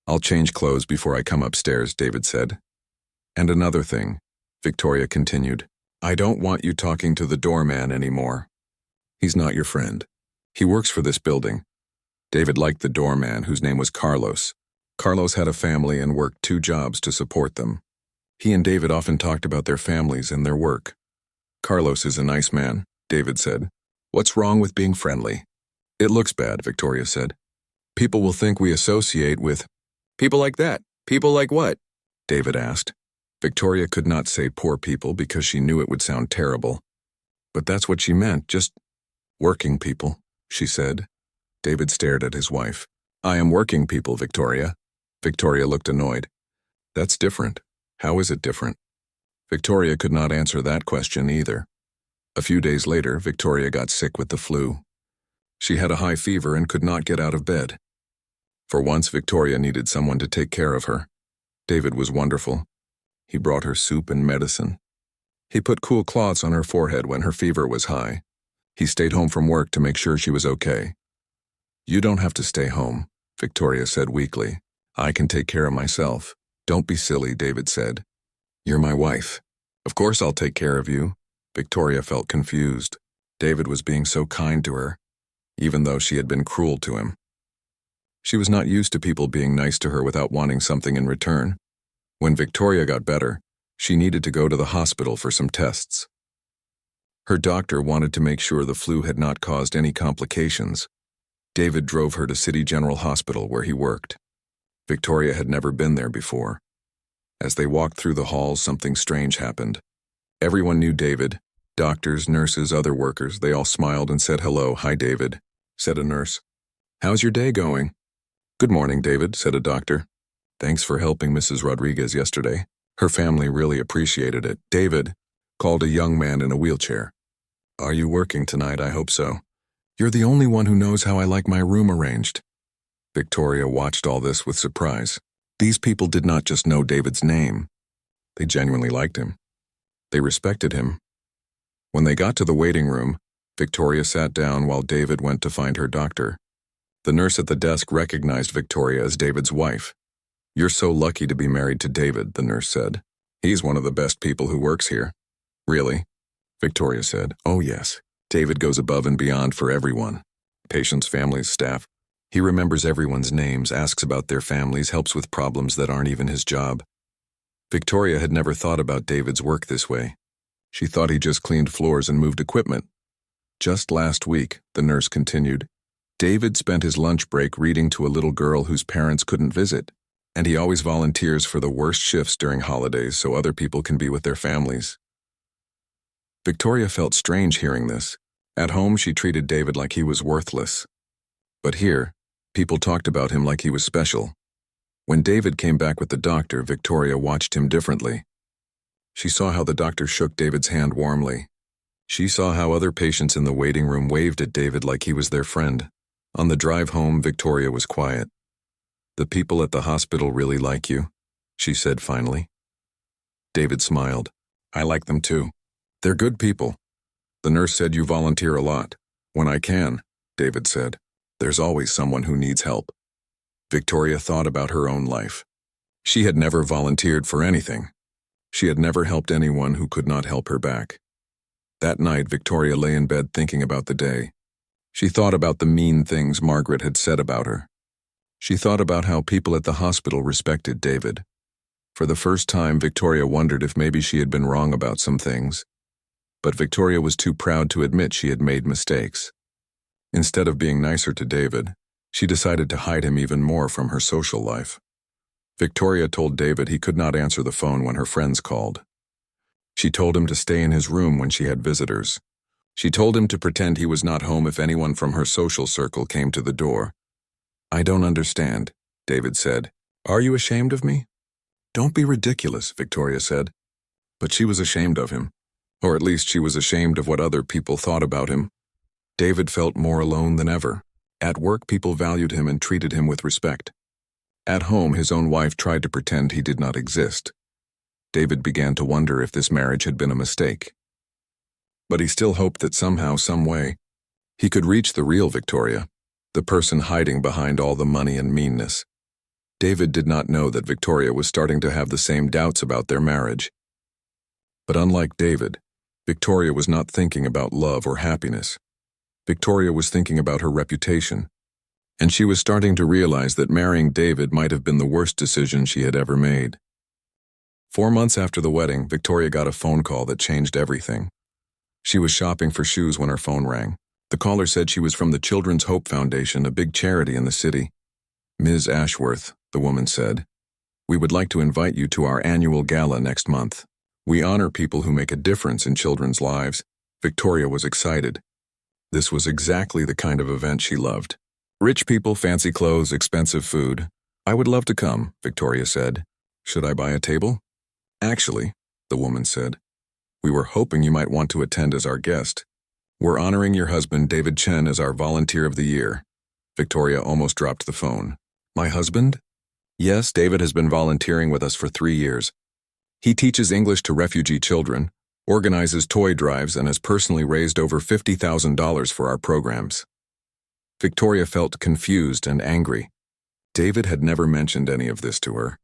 [SPEAKER 1] "I'll change clothes before I come upstairs," David said. "And another thing," Victoria continued. "I don't want you talking to the doorman anymore. He's not your friend. He works for this building." David liked the doorman, whose name was Carlos. Carlos had a family and worked 2 jobs to support them. He and David often talked about their families and their work. "Carlos is a nice man," David said. "What's wrong with being friendly?" "It looks bad," Victoria said. "People will think we associate with..." "People like that? People like what?" David asked. Victoria could not say poor people because she knew it would sound terrible. But that's what she meant, just working people, she said. David stared at his wife. "I am working people, Victoria." Victoria looked annoyed. "That's different. How is it different?" Victoria could not answer that question either. A few days later, Victoria got sick with the flu. She had a high fever and could not get out of bed. For once, Victoria needed someone to take care of her. David was wonderful. He brought her soup and medicine. He put cool cloths on her forehead when her fever was high. He stayed home from work to make sure she was okay. "You don't have to stay home," Victoria said weakly. "I can take care of myself." "Don't be silly," David said. "You're my wife." "Of course I'll take care of you." Victoria felt confused. David was being so kind to her, even though she had been cruel to him. She was not used to people being nice to her without wanting something in return. When Victoria got better, she needed to go to the hospital for some tests. Her doctor wanted to make sure the flu had not caused any complications. David drove her to City General Hospital where he worked. Victoria had never been there before. As they walked through the halls, something strange happened. Everyone knew David. Doctors, nurses, other workers, they all smiled and said hello. "Hi, David," said a nurse. "How's your day going?" "Good morning, David," said a doctor. "Thanks for helping Mrs. Rodriguez yesterday. Her family really appreciated it." David called a young man in a wheelchair. "Are you working tonight? I hope so. You're the only one who knows how I like my room arranged." Victoria watched all this with surprise. These people did not just know David's name. They genuinely liked him. They respected him. When they got to the waiting room, Victoria sat down while David went to find her doctor. The nurse at the desk recognized Victoria as David's wife. "You're so lucky to be married to David," the nurse said. "He's one of the best people who works here." "Really?" Victoria said. "Oh yes. David goes above and beyond for everyone. Patients, families, staff. He remembers everyone's names, asks about their families, helps with problems that aren't even his job." Victoria had never thought about David's work this way. She thought he just cleaned floors and moved equipment. "Just last week," the nurse continued, "David spent his lunch break reading to a little girl whose parents couldn't visit. And he always volunteers for the worst shifts during holidays so other people can be with their families." Victoria felt strange hearing this. At home, she treated David like he was worthless. But here, people talked about him like he was special. When David came back with the doctor, Victoria watched him differently. She saw how the doctor shook David's hand warmly. She saw how other patients in the waiting room waved at David like he was their friend. On the drive home, Victoria was quiet. "The people at the hospital really like you," she said finally. David smiled. "I like them too. They're good people. The nurse said you volunteer a lot." "When I can," David said. "There's always someone who needs help." Victoria thought about her own life. She had never volunteered for anything. She had never helped anyone who could not help her back. That night, Victoria lay in bed thinking about the day. She thought about the mean things Margaret had said about her. She thought about how people at the hospital respected David. For the first time, Victoria wondered if maybe she had been wrong about some things. But Victoria was too proud to admit she had made mistakes. Instead of being nicer to David, she decided to hide him even more from her social life. Victoria told David he could not answer the phone when her friends called. She told him to stay in his room when she had visitors. She told him to pretend he was not home if anyone from her social circle came to the door. "I don't understand," David said. "Are you ashamed of me?" "Don't be ridiculous," Victoria said. But she was ashamed of him. Or at least she was ashamed of what other people thought about him. David felt more alone than ever. At work, people valued him and treated him with respect. At home, his own wife tried to pretend he did not exist. David began to wonder if this marriage had been a mistake. But he still hoped that somehow, some way, he could reach the real Victoria, the person hiding behind all the money and meanness. David did not know that Victoria was starting to have the same doubts about their marriage. But unlike David, Victoria was not thinking about love or happiness. Victoria was thinking about her reputation, and she was starting to realize that marrying David might have been the worst decision she had ever made. 4 months after the wedding, Victoria got a phone call that changed everything. She was shopping for shoes when her phone rang. The caller said she was from the Children's Hope Foundation, a big charity in the city. "Ms. Ashworth," the woman said, "we would like to invite you to our annual gala next month. We honor people who make a difference in children's lives." Victoria was excited. This was exactly the kind of event she loved. Rich people, fancy clothes, expensive food. "I would love to come," Victoria said. "Should I buy a table?" "Actually," the woman said, "we were hoping you might want to attend as our guest. We're honoring your husband, David Chen, as our Volunteer of the Year." Victoria almost dropped the phone. "My husband?" "Yes, David has been volunteering with us for 3 years. He teaches English to refugee children, organizes toy drives, and has personally raised over $50,000 for our programs." Victoria felt confused and angry. David had never mentioned any of this to her.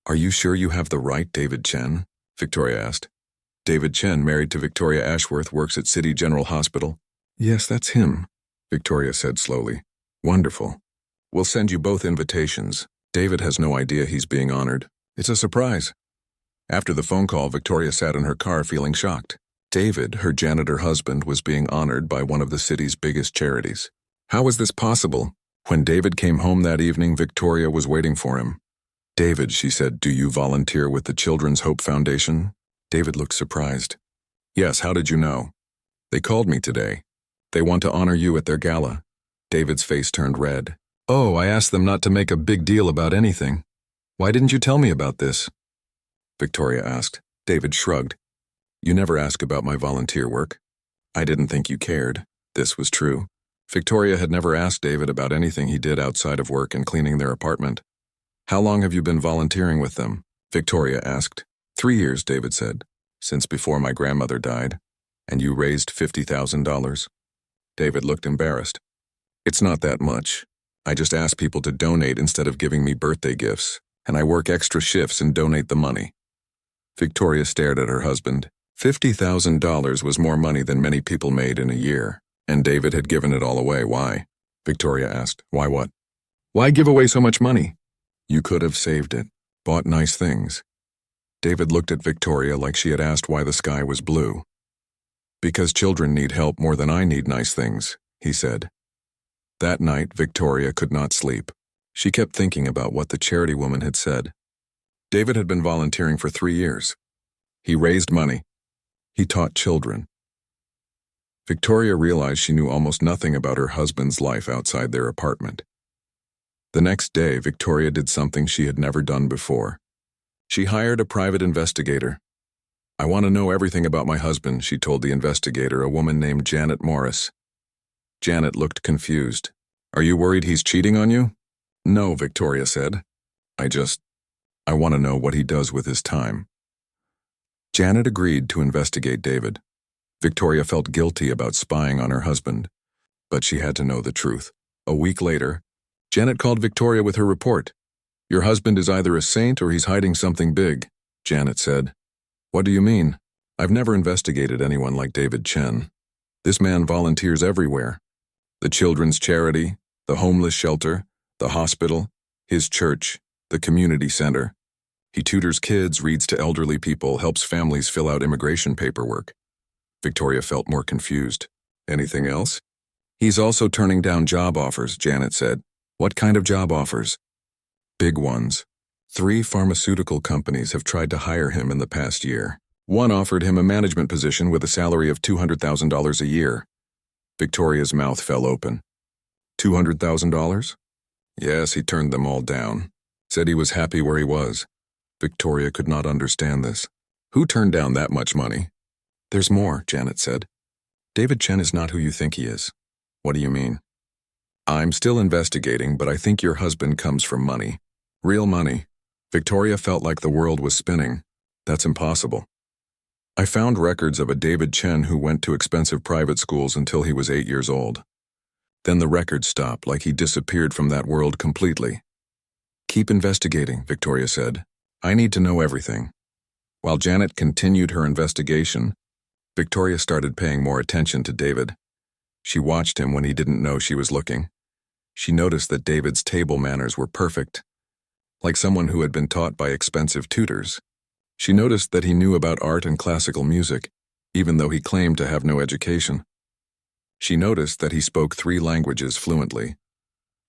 [SPEAKER 1] "Are you sure you have the right David Chen?" Victoria asked. "David Chen, married to Victoria Ashworth, works at City General Hospital." "Yes, that's him," Victoria said slowly. "Wonderful. We'll send you both invitations. David has no idea he's being honored. It's a surprise." After the phone call, Victoria sat in her car feeling shocked. David, her janitor husband, was being honored by one of the city's biggest charities. How was this possible? When David came home that evening, Victoria was waiting for him. "David," she said, "do you volunteer with the Children's Hope Foundation?" David looked surprised. "Yes, how did you know?" "They called me today. They want to honor you at their gala." David's face turned red. "Oh, I asked them not to make a big deal about anything. Why didn't you tell me about this?" Victoria asked. David shrugged. "You never ask about my volunteer work. I didn't think you cared." This was true. Victoria had never asked David about anything he did outside of work and cleaning their apartment. "How long have you been volunteering with them?" Victoria asked. 3 years, David said, "since before my grandmother died." "And you raised $50,000? David looked embarrassed. "It's not that much. I just ask people to donate instead of giving me birthday gifts, and I work extra shifts and donate the money." Victoria stared at her husband. $50,000 was more money than many people made in a year, and David had given it all away. Why? Victoria asked. "Why what?" "Why give away so much money?" "You could have saved it, bought nice things." David looked at Victoria like she had asked why the sky was blue. "Because children need help more than I need nice things," he said. That night, Victoria could not sleep. She kept thinking about what the charity woman had said. David had been volunteering for 3 years. He raised money. He taught children. Victoria realized she knew almost nothing about her husband's life outside their apartment. The next day, Victoria did something she had never done before. She hired a private investigator. "I want to know everything about my husband," she told the investigator, a woman named Janet Morris. Janet looked confused. "Are you worried he's cheating on you?" "No," Victoria said. I want to know what he does with his time." Janet agreed to investigate David. Victoria felt guilty about spying on her husband, but she had to know the truth. A week later, Janet called Victoria with her report. "Your husband is either a saint or he's hiding something big," Janet said. "What do you mean?" I've never investigated anyone like David Chen. This man volunteers everywhere. The children's charity, the homeless shelter, the hospital, his church, the community center. He tutors kids, reads to elderly people, helps families fill out immigration paperwork. Victoria felt more confused. Anything else? He's also turning down job offers, Janet said. What kind of job offers? Big ones. 3 pharmaceutical companies have tried to hire him in the past year. One offered him a management position with a salary of $200,000 a year. Victoria's mouth fell open. $200,000? Yes, he turned them all down. Said he was happy where he was. Victoria could not understand this. Who turned down that much money? There's more, Janet said. David Chen is not who you think he is. What do you mean? I'm still investigating, but I think your husband comes from money. Real money. Victoria felt like the world was spinning. That's impossible. I found records of a David Chen who went to expensive private schools until he was 8 years old. Then the records stopped, like he disappeared from that world completely. Keep investigating, Victoria said. I need to know everything. While Janet continued her investigation, Victoria started paying more attention to David. She watched him when he didn't know she was looking. She noticed that David's table manners were perfect, like someone who had been taught by expensive tutors. She noticed that he knew about art and classical music, even though he claimed to have no education. She noticed that he spoke 3 languages fluently.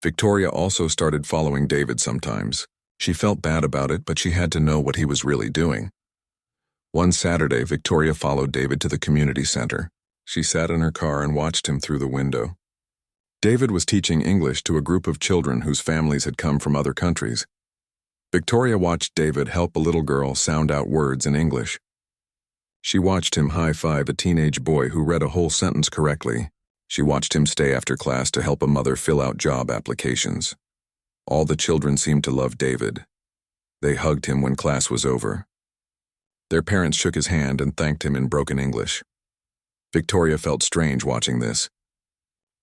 [SPEAKER 1] Victoria also started following David sometimes. She felt bad about it, but she had to know what he was really doing. One Saturday, Victoria followed David to the community center. She sat in her car and watched him through the window. David was teaching English to a group of children whose families had come from other countries. Victoria watched David help a little girl sound out words in English. She watched him high-five a teenage boy who read a whole sentence correctly. She watched him stay after class to help a mother fill out job applications. All the children seemed to love David. They hugged him when class was over. Their parents shook his hand and thanked him in broken English. Victoria felt strange watching this.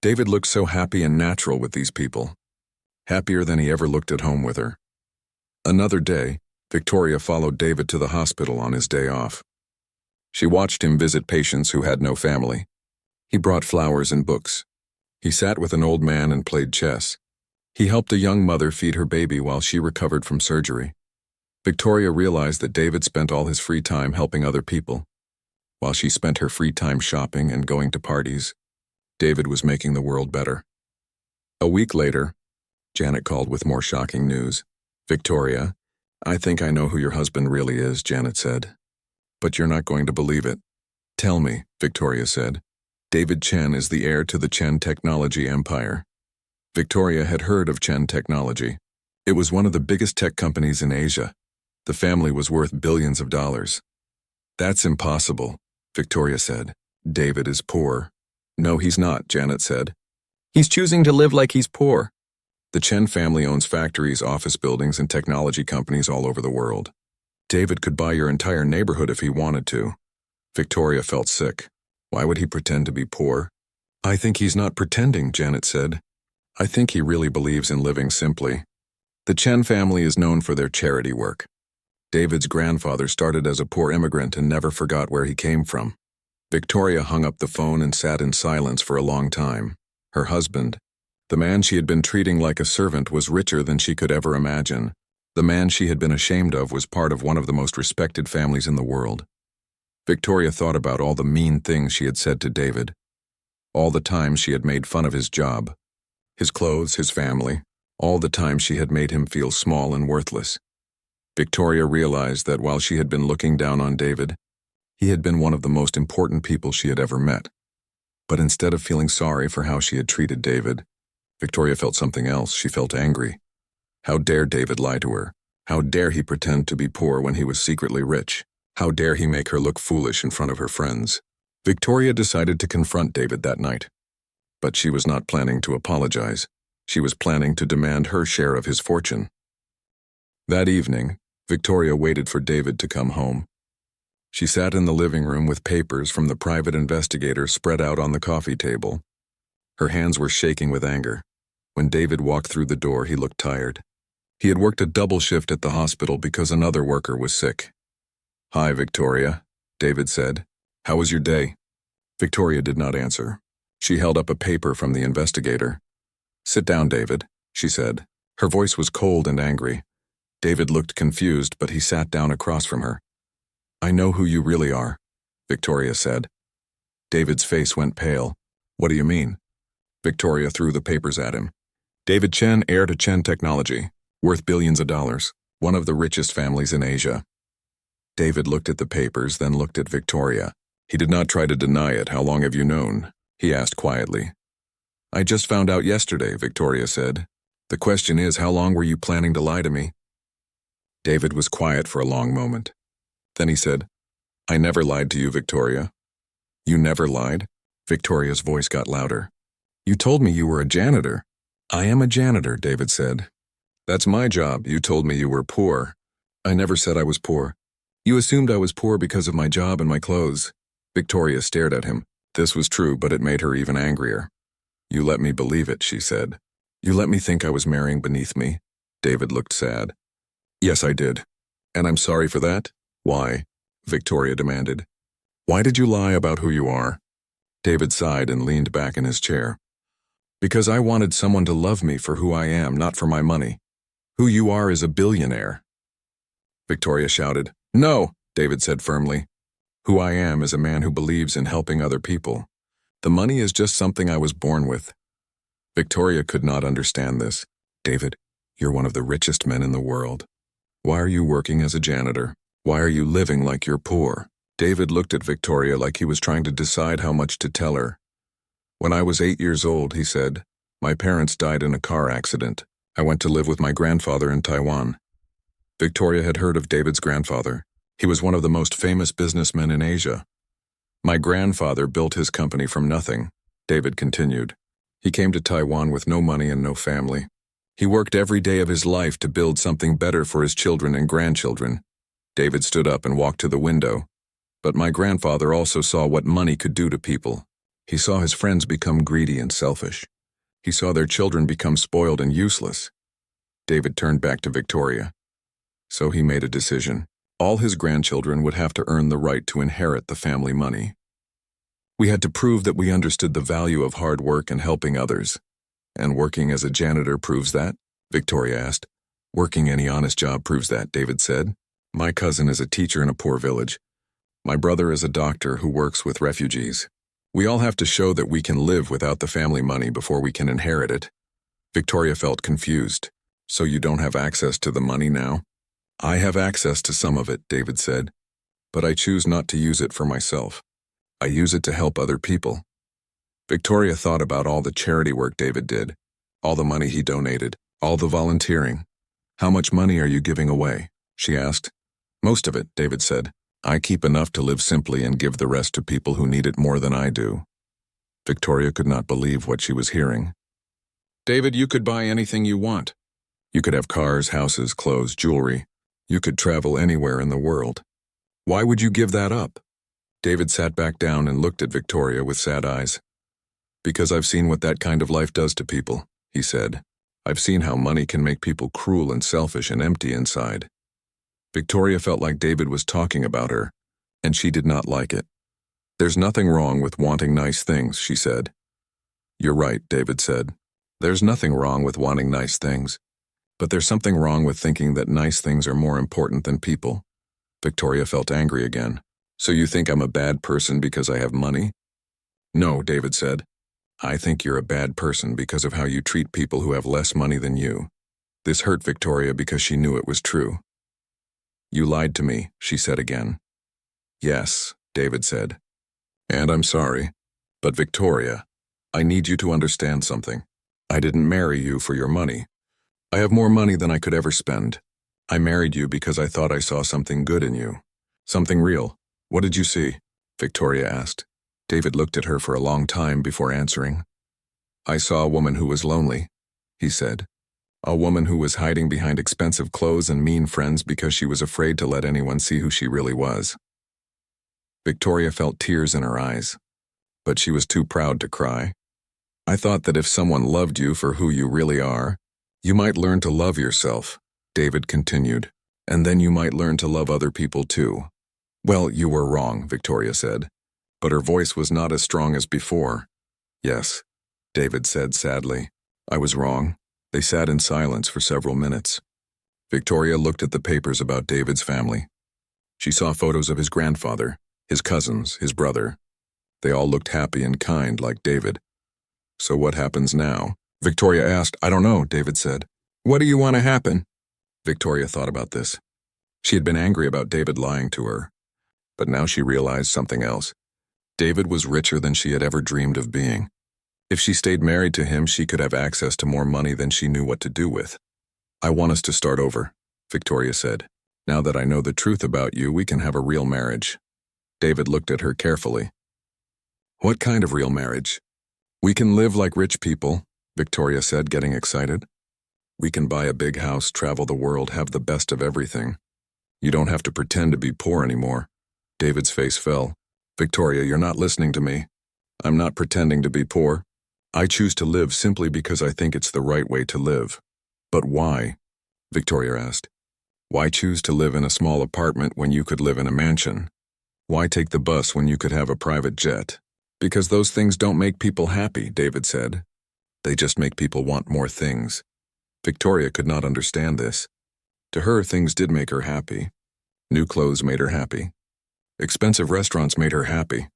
[SPEAKER 1] David looked so happy and natural with these people, happier than he ever looked at home with her. Another day, Victoria followed David to the hospital on his day off. She watched him visit patients who had no family. He brought flowers and books. He sat with an old man and played chess. He helped a young mother feed her baby while she recovered from surgery. Victoria realized that David spent all his free time helping other people. While she spent her free time shopping and going to parties, David was making the world better. A week later, Janet called with more shocking news. Victoria, I think I know who your husband really is, Janet said. But you're not going to believe it. Tell me, Victoria said. David Chen is the heir to the Chen technology empire. Victoria had heard of Chen Technology. It was one of the biggest tech companies in Asia. The family was worth billions of dollars. That's impossible, Victoria said. David is poor. No, he's not, Janet said. He's choosing to live like he's poor. The Chen family owns factories, office buildings, and technology companies all over the world. David could buy your entire neighborhood if he wanted to. Victoria felt sick. Why would he pretend to be poor? I think he's not pretending, Janet said. I think he really believes in living simply. The Chen family is known for their charity work. David's grandfather started as a poor immigrant and never forgot where he came from. Victoria hung up the phone and sat in silence for a long time. Her husband, the man she had been treating like a servant, was richer than she could ever imagine. The man she had been ashamed of was part of one of the most respected families in the world. Victoria thought about all the mean things she had said to David, all the times she had made fun of his job, his clothes, his family, all the times she had made him feel small and worthless. Victoria realized that while she had been looking down on David, he had been one of the most important people she had ever met. But instead of feeling sorry for how she had treated David, Victoria felt something else. She felt angry. How dare David lie to her? How dare he pretend to be poor when he was secretly rich? How dare he make her look foolish in front of her friends? Victoria decided to confront David that night. But she was not planning to apologize. She was planning to demand her share of his fortune. That evening, Victoria waited for David to come home. She sat in the living room with papers from the private investigator spread out on the coffee table. Her hands were shaking with anger. When David walked through the door, he looked tired. He had worked a double shift at the hospital because another worker was sick. Hi, Victoria. David said. How was your day? Victoria did not answer. She held up a paper from the investigator. Sit down, David, she said. Her voice was cold and angry. David looked confused, but he sat down across from her. I know who you really are, Victoria said. David's face went pale. What do you mean? Victoria threw the papers at him. David Chen, heir to Chen Technology, worth billions of dollars, one of the richest families in Asia. David looked at the papers, then looked at Victoria. He did not try to deny it. How long have you known? He asked quietly. I just found out yesterday, Victoria said. The question is, how long were you planning to lie to me? David was quiet for a long moment. Then he said, I never lied to you, Victoria. You never lied? Victoria's voice got louder. You told me you were a janitor. I am a janitor, David said. That's my job. You told me you were poor. I never said I was poor. You assumed I was poor because of my job and my clothes. Victoria stared at him. This was true, but it made her even angrier. You let me believe it, she said. You let me think I was marrying beneath me. David looked sad. Yes, I did. And I'm sorry for that? Why? Victoria demanded. Why did you lie about who you are? David sighed and leaned back in his chair. Because I wanted someone to love me for who I am, not for my money. Who you are is a billionaire. Victoria shouted. No, David said firmly. Who I am is a man who believes in helping other people. The money is just something I was born with. Victoria could not understand this. David, you're one of the richest men in the world. Why are you working as a janitor? Why are you living like you're poor? David looked at Victoria like he was trying to decide how much to tell her. When I was 8 years old, he said, my parents died in a car accident. I went to live with my grandfather in Taiwan. Victoria had heard of David's grandfather. He was one of the most famous businessmen in Asia. My grandfather built his company from nothing, David continued. He came to Taiwan with no money and no family. He worked every day of his life to build something better for his children and grandchildren. David stood up and walked to the window. But my grandfather also saw what money could do to people. He saw his friends become greedy and selfish. He saw their children become spoiled and useless. David turned back to Victoria. So he made a decision. All his grandchildren would have to earn the right to inherit the family money. We had to prove that we understood the value of hard work and helping others. And working as a janitor proves that? Victoria asked. Working any honest job proves that, David said. My cousin is a teacher in a poor village. My brother is a doctor who works with refugees. We all have to show that we can live without the family money before we can inherit it. Victoria felt confused. So you don't have access to the money now? I have access to some of it, David said. But I choose not to use it for myself. I use it to help other people. Victoria thought about all the charity work David did, all the money he donated, all the volunteering. How much money are you giving away? She asked. Most of it, David said. I keep enough to live simply and give the rest to people who need it more than I do. Victoria could not believe what she was hearing. David, you could buy anything you want. You could have cars, houses, clothes, jewelry. You could travel anywhere in the world. Why would you give that up? David sat back down and looked at Victoria with sad eyes. Because I've seen what that kind of life does to people, he said. I've seen how money can make people cruel and selfish and empty inside. Victoria felt like David was talking about her, and she did not like it. There's nothing wrong with wanting nice things, she said. You're right, David said. There's nothing wrong with wanting nice things. But there's something wrong with thinking that nice things are more important than people. Victoria felt angry again. So you think I'm a bad person because I have money? No, David said. I think you're a bad person because of how you treat people who have less money than you. This hurt Victoria because she knew it was true. You lied to me, she said again. Yes, David said. And I'm sorry. But Victoria, I need you to understand something. I didn't marry you for your money. I have more money than I could ever spend. I married you because I thought I saw something good in you. Something real. What did you see? Victoria asked. David looked at her for a long time before answering. I saw a woman who was lonely, he said. A woman who was hiding behind expensive clothes and mean friends because she was afraid to let anyone see who she really was. Victoria felt tears in her eyes, but she was too proud to cry. I thought that if someone loved you for who you really are, you might learn to love yourself, David continued, and then you might learn to love other people too. Well, you were wrong, Victoria said, but her voice was not as strong as before. Yes, David said sadly. I was wrong. They sat in silence for several minutes. Victoria looked at the papers about David's family. She saw photos of his grandfather, his cousins, his brother. They all looked happy and kind like David. So what happens now? Victoria asked. I don't know, David said. What do you want to happen? Victoria thought about this. She had been angry about David lying to her, but now she realized something else. David was richer than she had ever dreamed of being. If she stayed married to him, she could have access to more money than she knew what to do with. I want us to start over, Victoria said. Now that I know the truth about you, we can have a real marriage. David looked at her carefully. What kind of real marriage? We can live like rich people, Victoria said, getting excited. We can buy a big house, travel the world, have the best of everything. You don't have to pretend to be poor anymore. David's face fell. Victoria, you're not listening to me. I'm not pretending to be poor. I choose to live simply because I think it's the right way to live. But why? Victoria asked. Why choose to live in a small apartment when you could live in a mansion? Why take the bus when you could have a private jet? Because those things don't make people happy, David said. They just make people want more things. Victoria could not understand this. To her, things did make her happy. New clothes made her happy. Expensive restaurants made her happy.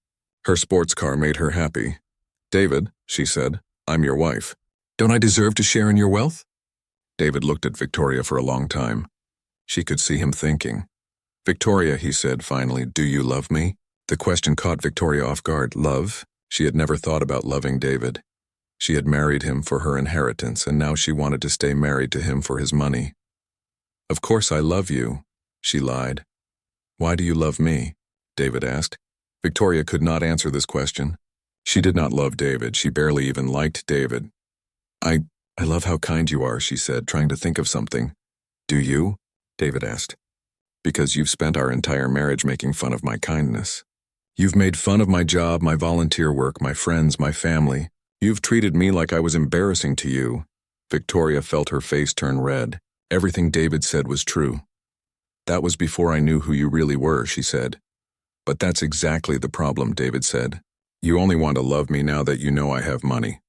[SPEAKER 1] Her sports car made her happy. David, she said, I'm your wife. Don't I deserve to share in your wealth? David looked at Victoria for a long time. She could see him thinking. Victoria, he said finally, do you love me? The question caught Victoria off guard. Love? She had never thought about loving David. She had married him for her inheritance, and now she wanted to stay married to him for his money. Of course I love you, she lied. Why do you love me? David asked. Victoria could not answer this question. She did not love David. She barely even liked David. I love how kind you are, she said, trying to think of something. Do you? David asked. Because you've spent our entire marriage making fun of my kindness. You've made fun of my job, my volunteer work, my friends, my family. You've treated me like I was embarrassing to you. Victoria felt her face turn red. Everything David said was true. That was before I knew who you really were, she said. But that's exactly the problem, David said. You only want to love me now that you know I have money.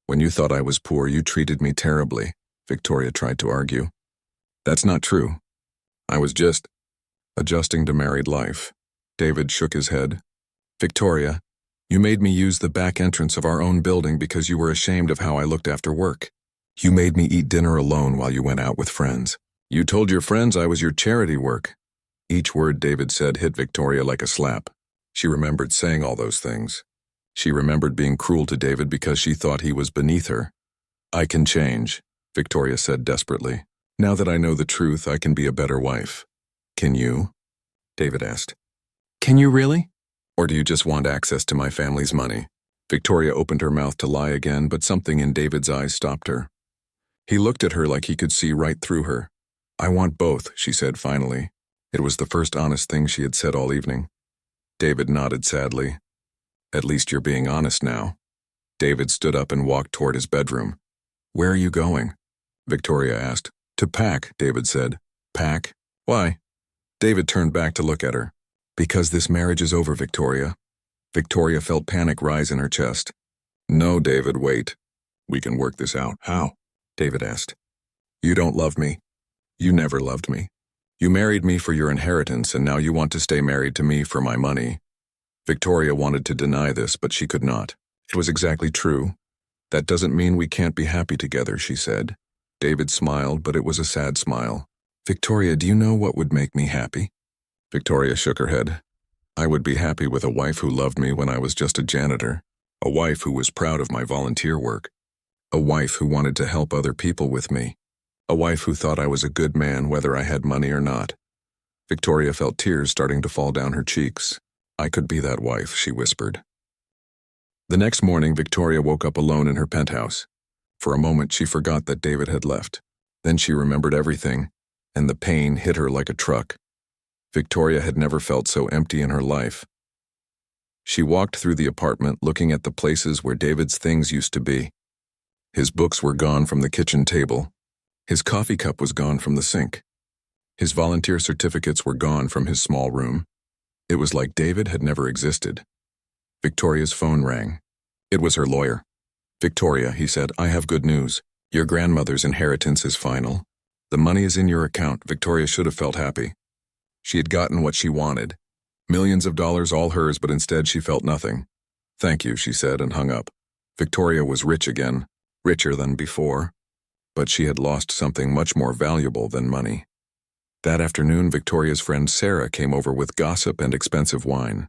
[SPEAKER 1] When you thought I was poor, you treated me terribly, Victoria tried to argue. That's not true. I was just adjusting to married life. David shook his head. Victoria, you made me use the back entrance of our own building because you were ashamed of how I looked after work. You made me eat dinner alone while you went out with friends. You told your friends I was your charity work. Each word David said hit Victoria like a slap. She remembered saying all those things. She remembered being cruel to David because she thought he was beneath her. I can change, Victoria said desperately. Now that I know the truth, I can be a better wife. Can you? David asked. Can you really? Or do you just want access to my family's money? Victoria opened her mouth to lie again, but something in David's eyes stopped her. He looked at her like he could see right through her. I want both, she said finally. It was the first honest thing she had said all evening. David nodded sadly. At least you're being honest now. David stood up and walked toward his bedroom. Where are you going? Victoria asked. To pack, David said. Pack? Why? David turned back to look at her. Because this marriage is over, Victoria. Victoria felt panic rise in her chest. No, David, wait. We can work this out. How? David asked. You don't love me. You never loved me. You married me for your inheritance, and now you want to stay married to me for my money. Victoria wanted to deny this, but she could not. It was exactly true. That doesn't mean we can't be happy together, she said. David smiled, but it was a sad smile. Victoria, do you know what would make me happy? Victoria shook her head. I would be happy with a wife who loved me when I was just a janitor. A wife who was proud of my volunteer work. A wife who wanted to help other people with me. A wife who thought I was a good man whether I had money or not. Victoria felt tears starting to fall down her cheeks. I could be that wife, she whispered. The next morning, Victoria woke up alone in her penthouse. For a moment, she forgot that David had left. Then she remembered everything, and the pain hit her like a truck. Victoria had never felt so empty in her life. She walked through the apartment looking at the places where David's things used to be. His books were gone from the kitchen table. His coffee cup was gone from the sink. His volunteer certificates were gone from his small room. It was like David had never existed. Victoria's phone rang. It was her lawyer. "Victoria," he said, "I have good news. Your grandmother's inheritance is final. The money is in your account." Victoria should have felt happy. She had gotten what she wanted. Millions of dollars all hers, but instead she felt nothing. "Thank you," she said, and hung up. Victoria was rich again, richer than before, but she had lost something much more valuable than money. That afternoon, Victoria's friend Sarah came over with gossip and expensive wine.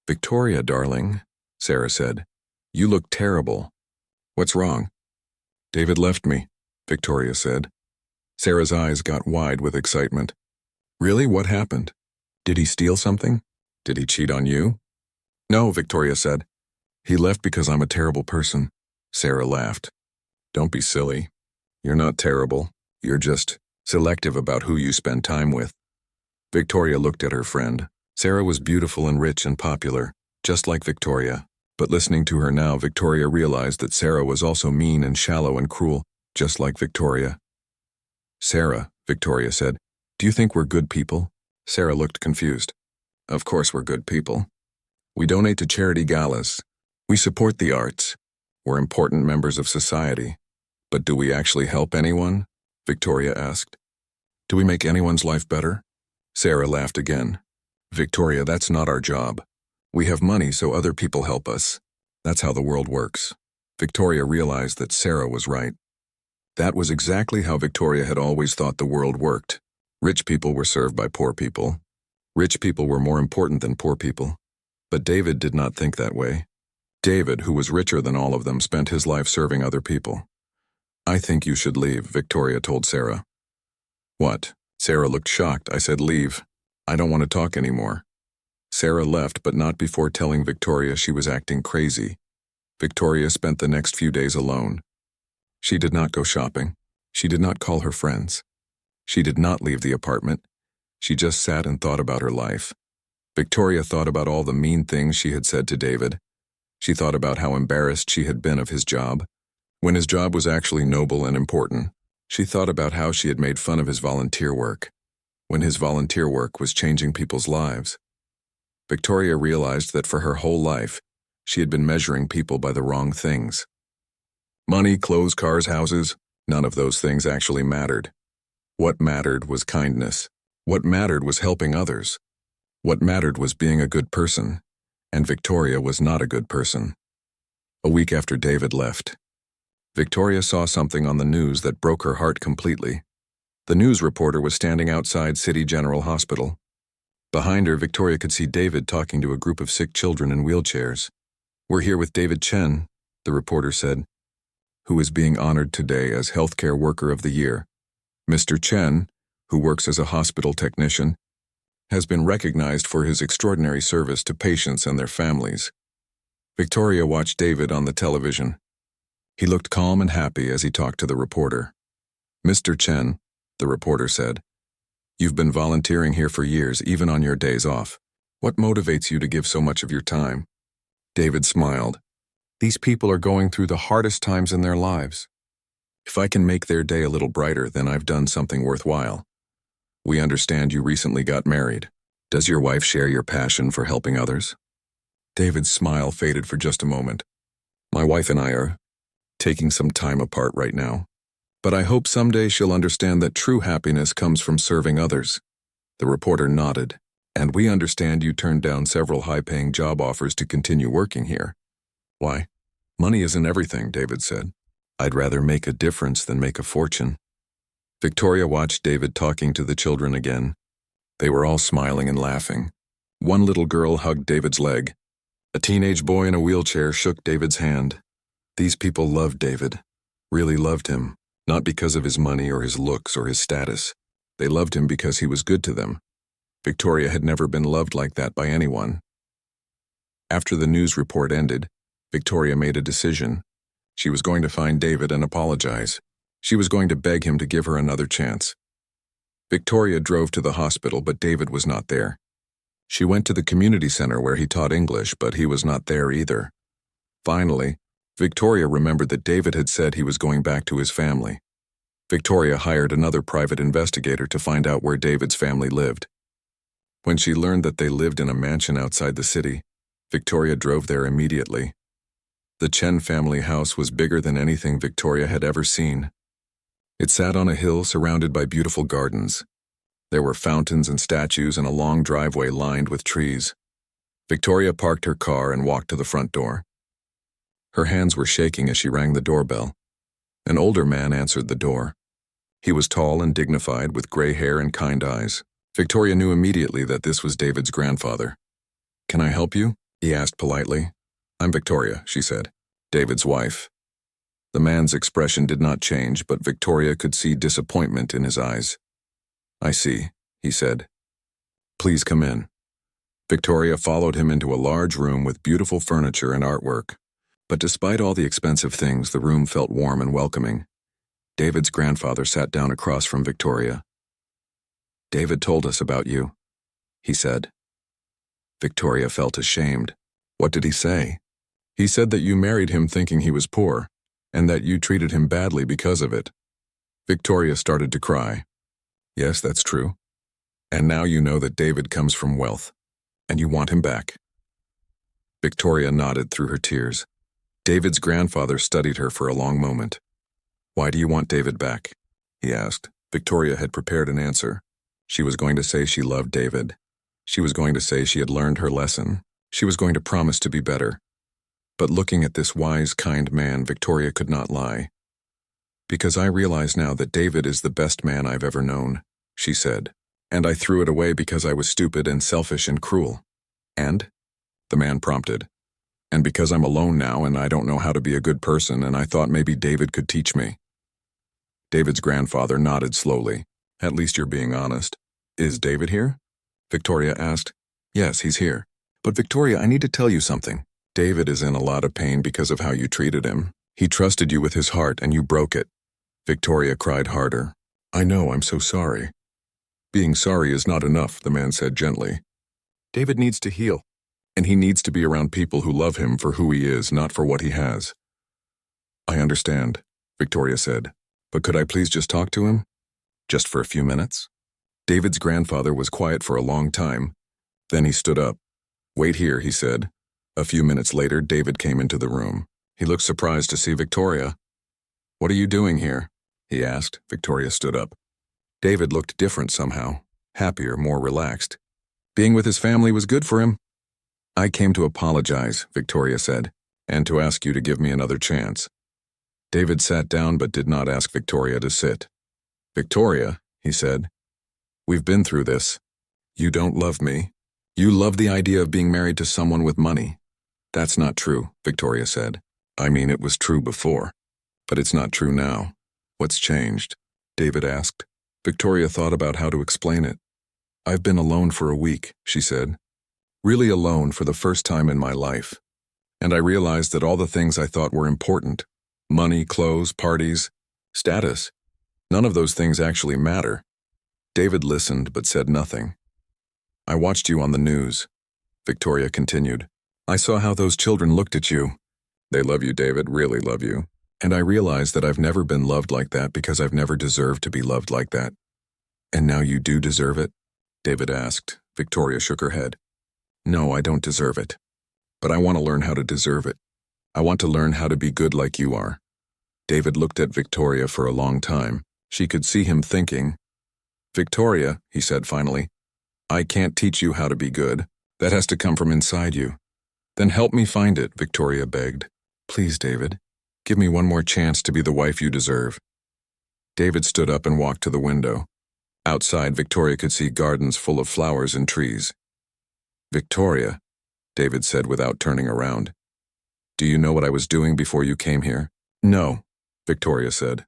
[SPEAKER 1] "Victoria, darling," Sarah said, "you look terrible. What's wrong?" "David left me," Victoria said. Sarah's eyes got wide with excitement. "Really? What happened? Did he steal something? Did he cheat on you?" "No," Victoria said. "He left because I'm a terrible person." Sarah laughed. "Don't be silly. You're not terrible. You're just selective about who you spend time with." Victoria looked at her friend. Sarah was beautiful and rich and popular, just like Victoria. But listening to her now, Victoria realized that Sarah was also mean and shallow and cruel, just like Victoria. "Sarah," Victoria said, "do you think we're good people?" Sarah looked confused. "Of course we're good people. We donate to charity galas. We support the arts. We're important members of society. But do we actually help anyone?" Victoria asked. "Do we make anyone's life better?" Sarah laughed again. "Victoria, that's not our job. We have money so other people help us. That's how the world works." Victoria realized that Sarah was right. That was exactly how Victoria had always thought the world worked. Rich people were served by poor people. Rich people were more important than poor people. But David did not think that way. David, who was richer than all of them, spent his life serving other people. "I think you should leave," Victoria told Sarah. "What?" Sarah looked shocked. "I said leave. I don't want to talk anymore." Sarah left, but not before telling Victoria she was acting crazy. Victoria spent the next few days alone. She did not go shopping. She did not call her friends. She did not leave the apartment. She just sat and thought about her life. Victoria thought about all the mean things she had said to David. She thought about how embarrassed she had been of his job, when his job was actually noble and important. She thought about how she had made fun of his volunteer work, when his volunteer work was changing people's lives. Victoria realized that for her whole life, she had been measuring people by the wrong things. Money, clothes, cars, houses, none of those things actually mattered. What mattered was kindness. What mattered was helping others. What mattered was being a good person, and Victoria was not a good person. A week after David left, Victoria saw something on the news that broke her heart completely. The news reporter was standing outside City General Hospital. Behind her, Victoria could see David talking to a group of sick children in wheelchairs. "We're here with David Chen," the reporter said, "who is being honored today as Healthcare Worker of the Year. Mr. Chen, who works as a hospital technician, has been recognized for his extraordinary service to patients and their families." Victoria watched David on the television. He looked calm and happy as he talked to the reporter. "Mr. Chen," the reporter said, "you've been volunteering here for years, even on your days off. What motivates you to give so much of your time?" David smiled. "These people are going through the hardest times in their lives. If I can make their day a little brighter, then I've done something worthwhile. We understand you recently got married. Does your wife share your passion for helping others?" David's smile faded for just a moment. "My wife and I are taking some time apart right now. But I hope someday she'll understand that true happiness comes from serving others." The reporter nodded. "And we understand you turned down several high-paying job offers to continue working here." "Why? Money isn't everything," David said. "I'd rather make a difference than make a fortune." Victoria watched David talking to the children again. They were all smiling and laughing. One little girl hugged David's leg. A teenage boy in a wheelchair shook David's hand. These people loved David, really loved him, not because of his money or his looks or his status. They loved him because he was good to them. Victoria had never been loved like that by anyone. After the news report ended, Victoria made a decision. She was going to find David and apologize. She was going to beg him to give her another chance. Victoria drove to the hospital, but David was not there. She went to the community center where he taught English, but he was not there either. Finally, Victoria remembered that David had said he was going back to his family. Victoria hired another private investigator to find out where David's family lived. When she learned that they lived in a mansion outside the city, Victoria drove there immediately. The Chen family house was bigger than anything Victoria had ever seen. It sat on a hill surrounded by beautiful gardens. There were fountains and statues and a long driveway lined with trees. Victoria parked her car and walked to the front door. Her hands were shaking as she rang the doorbell. An older man answered the door. He was tall and dignified with gray hair and kind eyes. Victoria knew immediately that this was David's grandfather. "Can I help you?" he asked politely. "I'm Victoria," she said, David's wife. The man's expression did not change, but Victoria could see disappointment in his eyes. "I see," he said. "Please come in." Victoria followed him into a large room with beautiful furniture and artwork. But despite all the expensive things, the room felt warm and welcoming. David's grandfather sat down across from Victoria. "David told us about you," he said. Victoria felt ashamed. "What did he say?" "He said that you married him thinking he was poor, and that you treated him badly because of it." Victoria started to cry. "Yes, that's true. And now you know that David comes from wealth, and you want him back." Victoria nodded through her tears. David's grandfather studied her for a long moment. "Why do you want David back?" he asked. Victoria had prepared an answer. She was going to say she loved David. She was going to say she had learned her lesson. She was going to promise to be better. But looking at this wise, kind man, Victoria could not lie. "Because I realize now that David is the best man I've ever known," she said. "And I threw it away because I was stupid and selfish and cruel." "And?" the man prompted. "And because I'm alone now and I don't know how to be a good person, and I thought maybe David could teach me." David's grandfather nodded slowly. "At least you're being honest." "Is David here?" Victoria asked. "Yes, he's here. But Victoria, I need to tell you something. David is in a lot of pain because of how you treated him. He trusted you with his heart and you broke it." Victoria cried harder. "I know, I'm so sorry." "Being sorry is not enough," the man said gently. "David needs to heal, and he needs to be around people who love him for who he is, not for what he has." "I understand," Victoria said. "But could I please just talk to him? Just for a few minutes?" David's grandfather was quiet for a long time. Then he stood up. "Wait here," he said. A few minutes later, David came into the room. He looked surprised to see Victoria. "What are you doing here?" he asked. Victoria stood up. David looked different somehow, happier, more relaxed. Being with his family was good for him. "I came to apologize," Victoria said, "and to ask you to give me another chance." David sat down but did not ask Victoria to sit. "Victoria," he said, "we've been through this. You don't love me. You love the idea of being married to someone with money." "That's not true," Victoria said. "I mean, it was true before, but it's not true now." "What's changed?" David asked. Victoria thought about how to explain it. "I've been alone for a week," she said. "Really alone for the first time in my life. And I realized that all the things I thought were important, money, clothes, parties, status, none of those things actually matter." David listened but said nothing. "I watched you on the news," Victoria continued. "I saw how those children looked at you. They love you, David, really love you. And I realized that I've never been loved like that because I've never deserved to be loved like that." "And now you do deserve it?" David asked. Victoria shook her head. "No, I don't deserve it. But I want to learn how to deserve it. I want to learn how to be good like you are." David looked at Victoria for a long time. She could see him thinking. "Victoria," he said finally, "I can't teach you how to be good. That has to come from inside you." "Then help me find it," Victoria begged. "Please, David, give me one more chance to be the wife you deserve." David stood up and walked to the window. Outside, Victoria could see gardens full of flowers and trees. "Victoria," David said without turning around, "do you know what I was doing before you came here?" "No," Victoria said.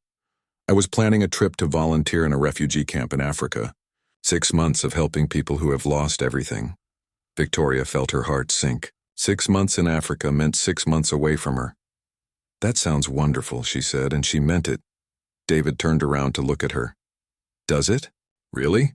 [SPEAKER 1] "I was planning a trip to volunteer in a refugee camp in Africa. 6 months of helping people who have lost everything." Victoria felt her heart sink. 6 months in Africa meant 6 months away from her. "That sounds wonderful," she said, and she meant it. David turned around to look at her. "Does it? Really?"